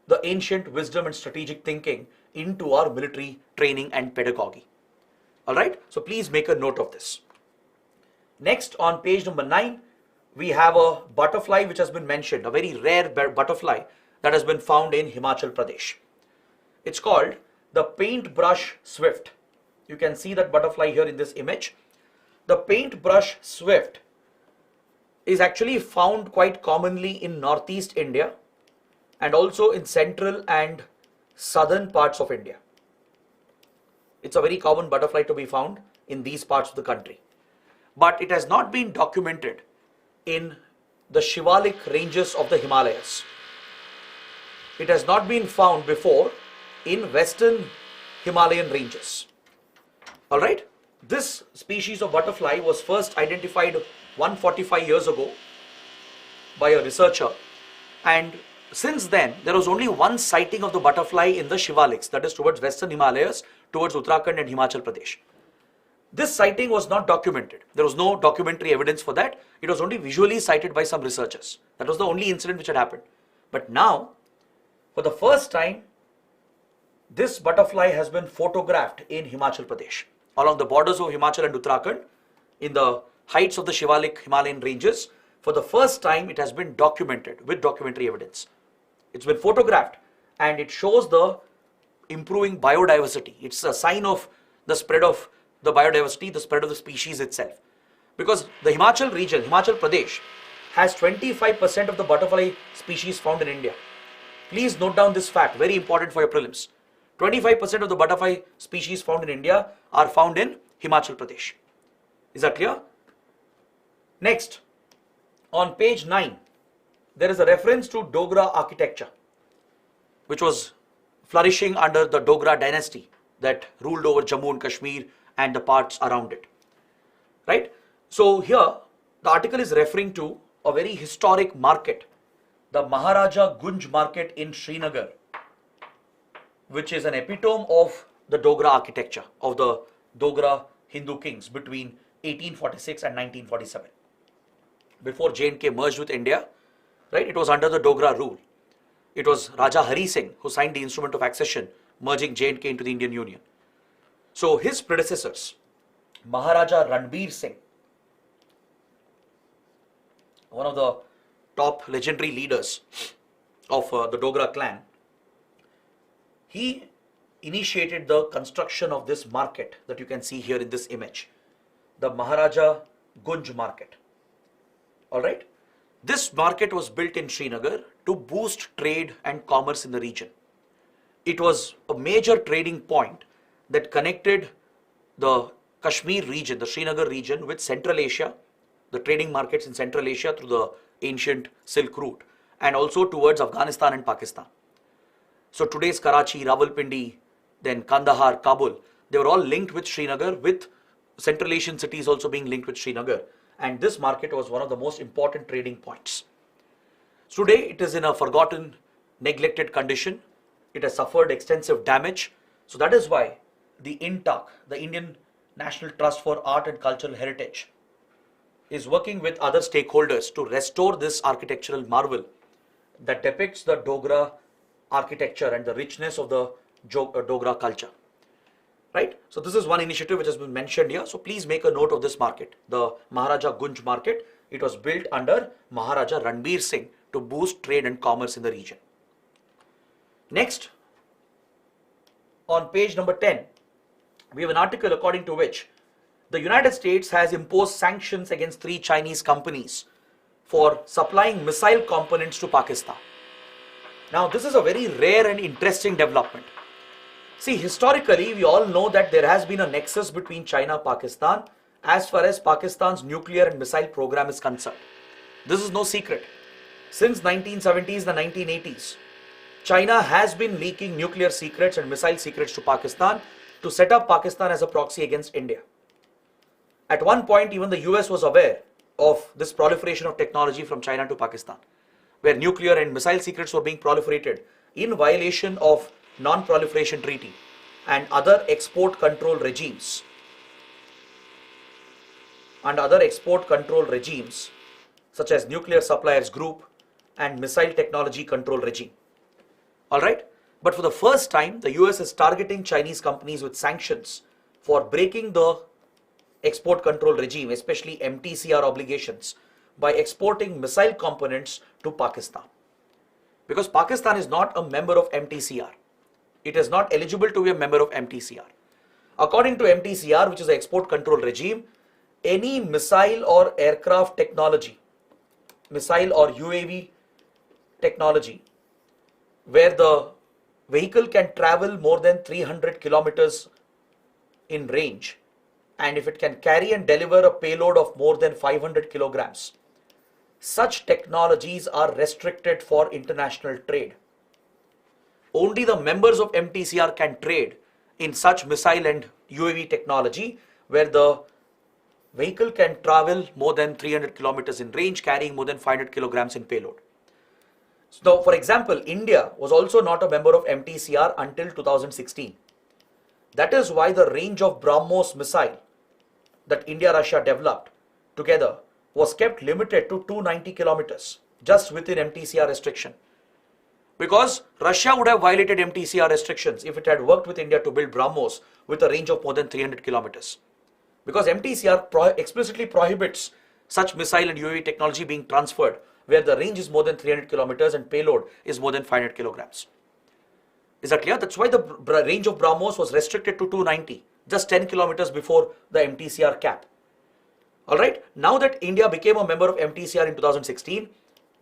the ancient wisdom and strategic thinking into our military training and pedagogy. All right, so please make a note of this. Next, on page number 9, we have a butterfly which has been mentioned, a very rare butterfly that has been found in Himachal Pradesh. It's called the Paintbrush swift. You can see that butterfly here in this image. The Paintbrush swift is actually found quite commonly in northeast India and also in central and southern parts of India. It's a very common butterfly to be found in these parts of the country. But it has not been documented in the Shivalik ranges of the Himalayas. It has not been found before in western Himalayan ranges. All right, this species of butterfly was first identified 145 years ago by a researcher, and since then there was only one sighting of the butterfly in the Shivaliks, that is towards western Himalayas, towards Uttarakhand and Himachal Pradesh. This sighting was not documented. There was no documentary evidence for that. It was only visually sighted by some researchers. That was the only incident which had happened. But now, for the first time, this butterfly has been photographed in Himachal Pradesh, along the borders of Himachal and Uttarakhand, in the heights of the Shivalik Himalayan ranges. For the first time, it has been documented with documentary evidence. It's been photographed and it shows the improving biodiversity. It's a sign of the spread of the biodiversity, the spread of the species itself. Because the Himachal region, Himachal Pradesh, has 25% of the butterfly species found in India. Please note down this fact, very important for your prelims. 25% of the butterfly species found in India are found in Himachal Pradesh. Is that clear? Next, on page 9, there is a reference to Dogra architecture, which was flourishing under the Dogra dynasty that ruled over Jammu and Kashmir and the parts around it. Right? So here, the article is referring to a very historic market, the Maharaja Gunj market in Srinagar, which is an epitome of the Dogra architecture of the Dogra Hindu kings between 1846 and 1947. Before J&K merged with India, right, it was under the Dogra rule. It was Raja Hari Singh who signed the instrument of accession, merging J&K into the Indian Union. So his predecessors, Maharaja Ranbir Singh, one of the top legendary leaders of the Dogra clan, he initiated the construction of this market that you can see here in this image, the Maharaja Gunj market. All right. This market was built in Srinagar to boost trade and commerce in the region. It was a major trading point that connected the Kashmir region, the Srinagar region, with Central Asia, the trading markets in Central Asia through the ancient Silk Route, and also towards Afghanistan and Pakistan. So today's Karachi, Rawalpindi, then Kandahar, Kabul, they were all linked with Srinagar, with Central Asian cities also being linked with Srinagar. And this market was one of the most important trading points. Today, it is in a forgotten, neglected condition. It has suffered extensive damage. So that is why the INTAC, the Indian National Trust for Art and Cultural Heritage, is working with other stakeholders to restore this architectural marvel that depicts the Dogra architecture and the richness of the Dogra culture. Right? So this is one initiative which has been mentioned here. So please make a note of this market, the Maharaja Gunj market. It was built under Maharaja Ranbir Singh to boost trade and commerce in the region. Next, on page number 10, we have an article according to which the United States has imposed sanctions against 3 Chinese companies for supplying missile components to Pakistan. Now, this is a very rare and interesting development. See, historically, we all know that there has been a nexus between China and Pakistan as far as Pakistan's nuclear and missile program is concerned. This is no secret. Since 1970s and 1980s, China has been leaking nuclear secrets and missile secrets to Pakistan to set up Pakistan as a proxy against India. At one point, even the US was aware of this proliferation of technology from China to Pakistan, where nuclear and missile secrets were being proliferated in violation of Non-Proliferation Treaty and other export control regimes. Such as Nuclear Suppliers Group and Missile Technology Control Regime. Alright, but for the first time, the US is targeting Chinese companies with sanctions for breaking the export control regime, especially MTCR obligations, by exporting missile components to Pakistan. Because Pakistan is not a member of MTCR. It is not eligible to be a member of MTCR. According to MTCR, which is the export control regime, any missile or aircraft technology, missile or UAV technology, where the vehicle can travel more than 300 kilometers in range, and if it can carry and deliver a payload of more than 500 kilograms, such technologies are restricted for international trade. Only the members of MTCR can trade in such missile and UAV technology where the vehicle can travel more than 300 kilometers in range, carrying more than 500 kilograms in payload. So, for example, India was also not a member of MTCR until 2016. That is why the range of BrahMos missile that India-Russia developed together was kept limited to 290 kilometers, just within MTCR restriction. Because Russia would have violated MTCR restrictions if it had worked with India to build BrahMos with a range of more than 300 kilometers. Because MTCR explicitly prohibits such missile and UAV technology being transferred where the range is more than 300 kilometers and payload is more than 500 kilograms. Is that clear? That's why the range of BrahMos was restricted to 290, just 10 kilometers before the MTCR cap. Alright, now that India became a member of MTCR in 2016,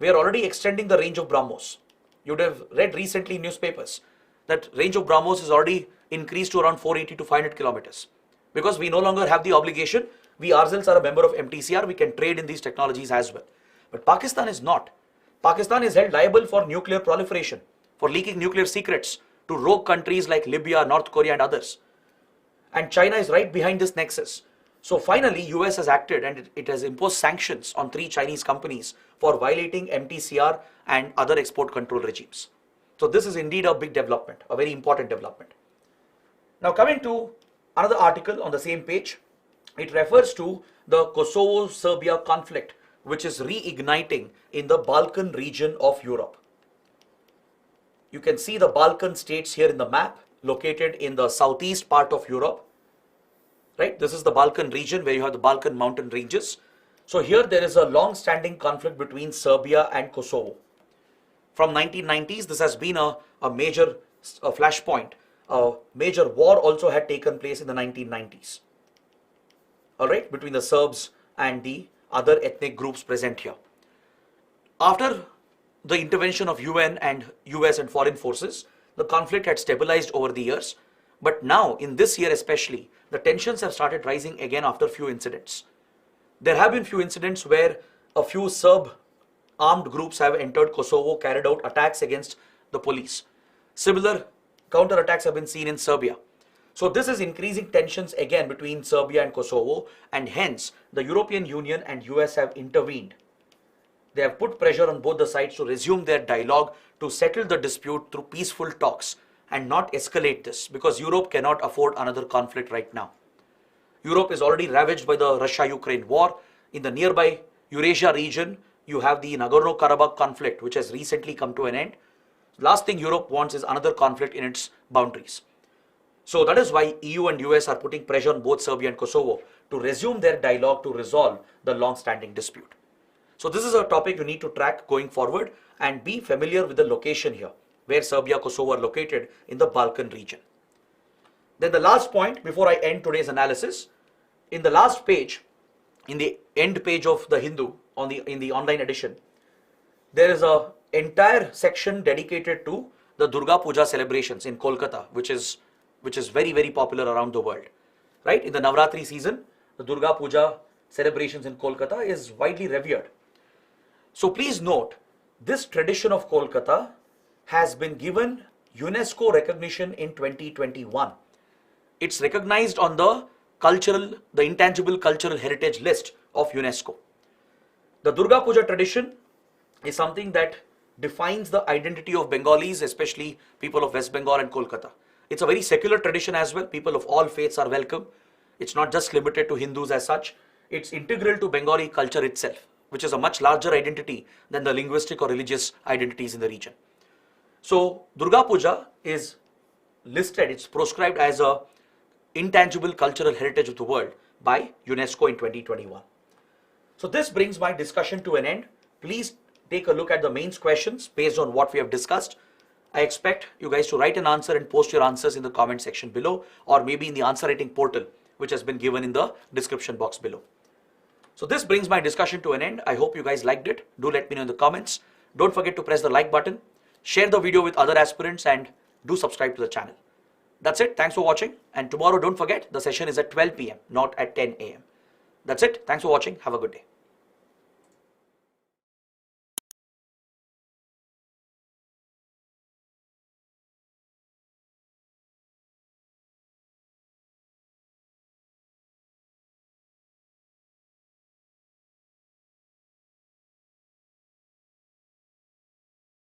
we are already extending the range of BrahMos. You would have read recently in newspapers that range of BrahMos is already increased to around 480 to 500 kilometers. Because we no longer have the obligation, we ourselves are a member of MTCR, we can trade in these technologies as well. But Pakistan is not. Pakistan is held liable for nuclear proliferation, for leaking nuclear secrets to rogue countries like Libya, North Korea and others. And China is right behind this nexus. So finally, US has acted and it has imposed sanctions on 3 Chinese companies for violating MTCR and other export control regimes. So this is indeed a big development, a very important development. Now coming to another article on the same page, it refers to the Kosovo Serbia conflict, which is reigniting in the Balkan region of Europe. You can see the Balkan states here in the map, located in the southeast part of Europe. Right? This is the Balkan region where you have the Balkan mountain ranges. So here there is a long-standing conflict between Serbia and Kosovo. From 1990s, this has been a major flashpoint. A major war also had taken place in the 1990s. Alright, between the Serbs and the other ethnic groups present here. After the intervention of UN and US and foreign forces, the conflict had stabilized over the years. But now, in this year especially, the tensions have started rising again after few incidents. There have been few incidents where a few Serb armed groups have entered Kosovo, carried out attacks against the police. Similar counterattacks have been seen in Serbia. So this is increasing tensions again between Serbia and Kosovo, and hence the European Union and US have intervened. They have put pressure on both the sides to resume their dialogue to settle the dispute through peaceful talks and not escalate this, because Europe cannot afford another conflict right now. Europe is already ravaged by the Russia-Ukraine war. In the nearby Eurasia region, you have the Nagorno-Karabakh conflict, which has recently come to an end. Last thing Europe wants is another conflict in its boundaries. So that is why EU and US are putting pressure on both Serbia and Kosovo to resume their dialogue to resolve the long-standing dispute. So this is a topic you need to track going forward and be familiar with the location here, where Serbia, Kosovo are located in the Balkan region. Then the last point before I end today's analysis, in the last page, in the end page of the Hindu in the online edition, there is a entire section dedicated to the Durga Puja celebrations in Kolkata, which is very, very popular around the world. Right? In the Navratri season, the Durga Puja celebrations in Kolkata is widely revered. So please note, this tradition of Kolkata has been given UNESCO recognition in 2021. It's recognized on the intangible cultural heritage list of UNESCO. The Durga Puja tradition is something that defines the identity of Bengalis, especially people of West Bengal and Kolkata. It's a very secular tradition as well. People of all faiths are welcome. It's not just limited to Hindus as such. It's integral to Bengali culture itself, which is a much larger identity than the linguistic or religious identities in the region. So Durga Puja is listed, it's proscribed as a intangible cultural heritage of the world by UNESCO in 2021. So this brings my discussion to an end. Please take a look at the mains questions based on what we have discussed. I expect you guys to write an answer and post your answers in the comment section below, or maybe in the answer writing portal, which has been given in the description box below. So this brings my discussion to an end. I hope you guys liked it. Do let me know in the comments. Don't forget to press the like button, share the video with other aspirants, and do subscribe to the channel. That's it. Thanks for watching. And tomorrow, don't forget, the session is at 12 p.m., not at 10 a.m. That's it. Thanks for watching. Have a good day.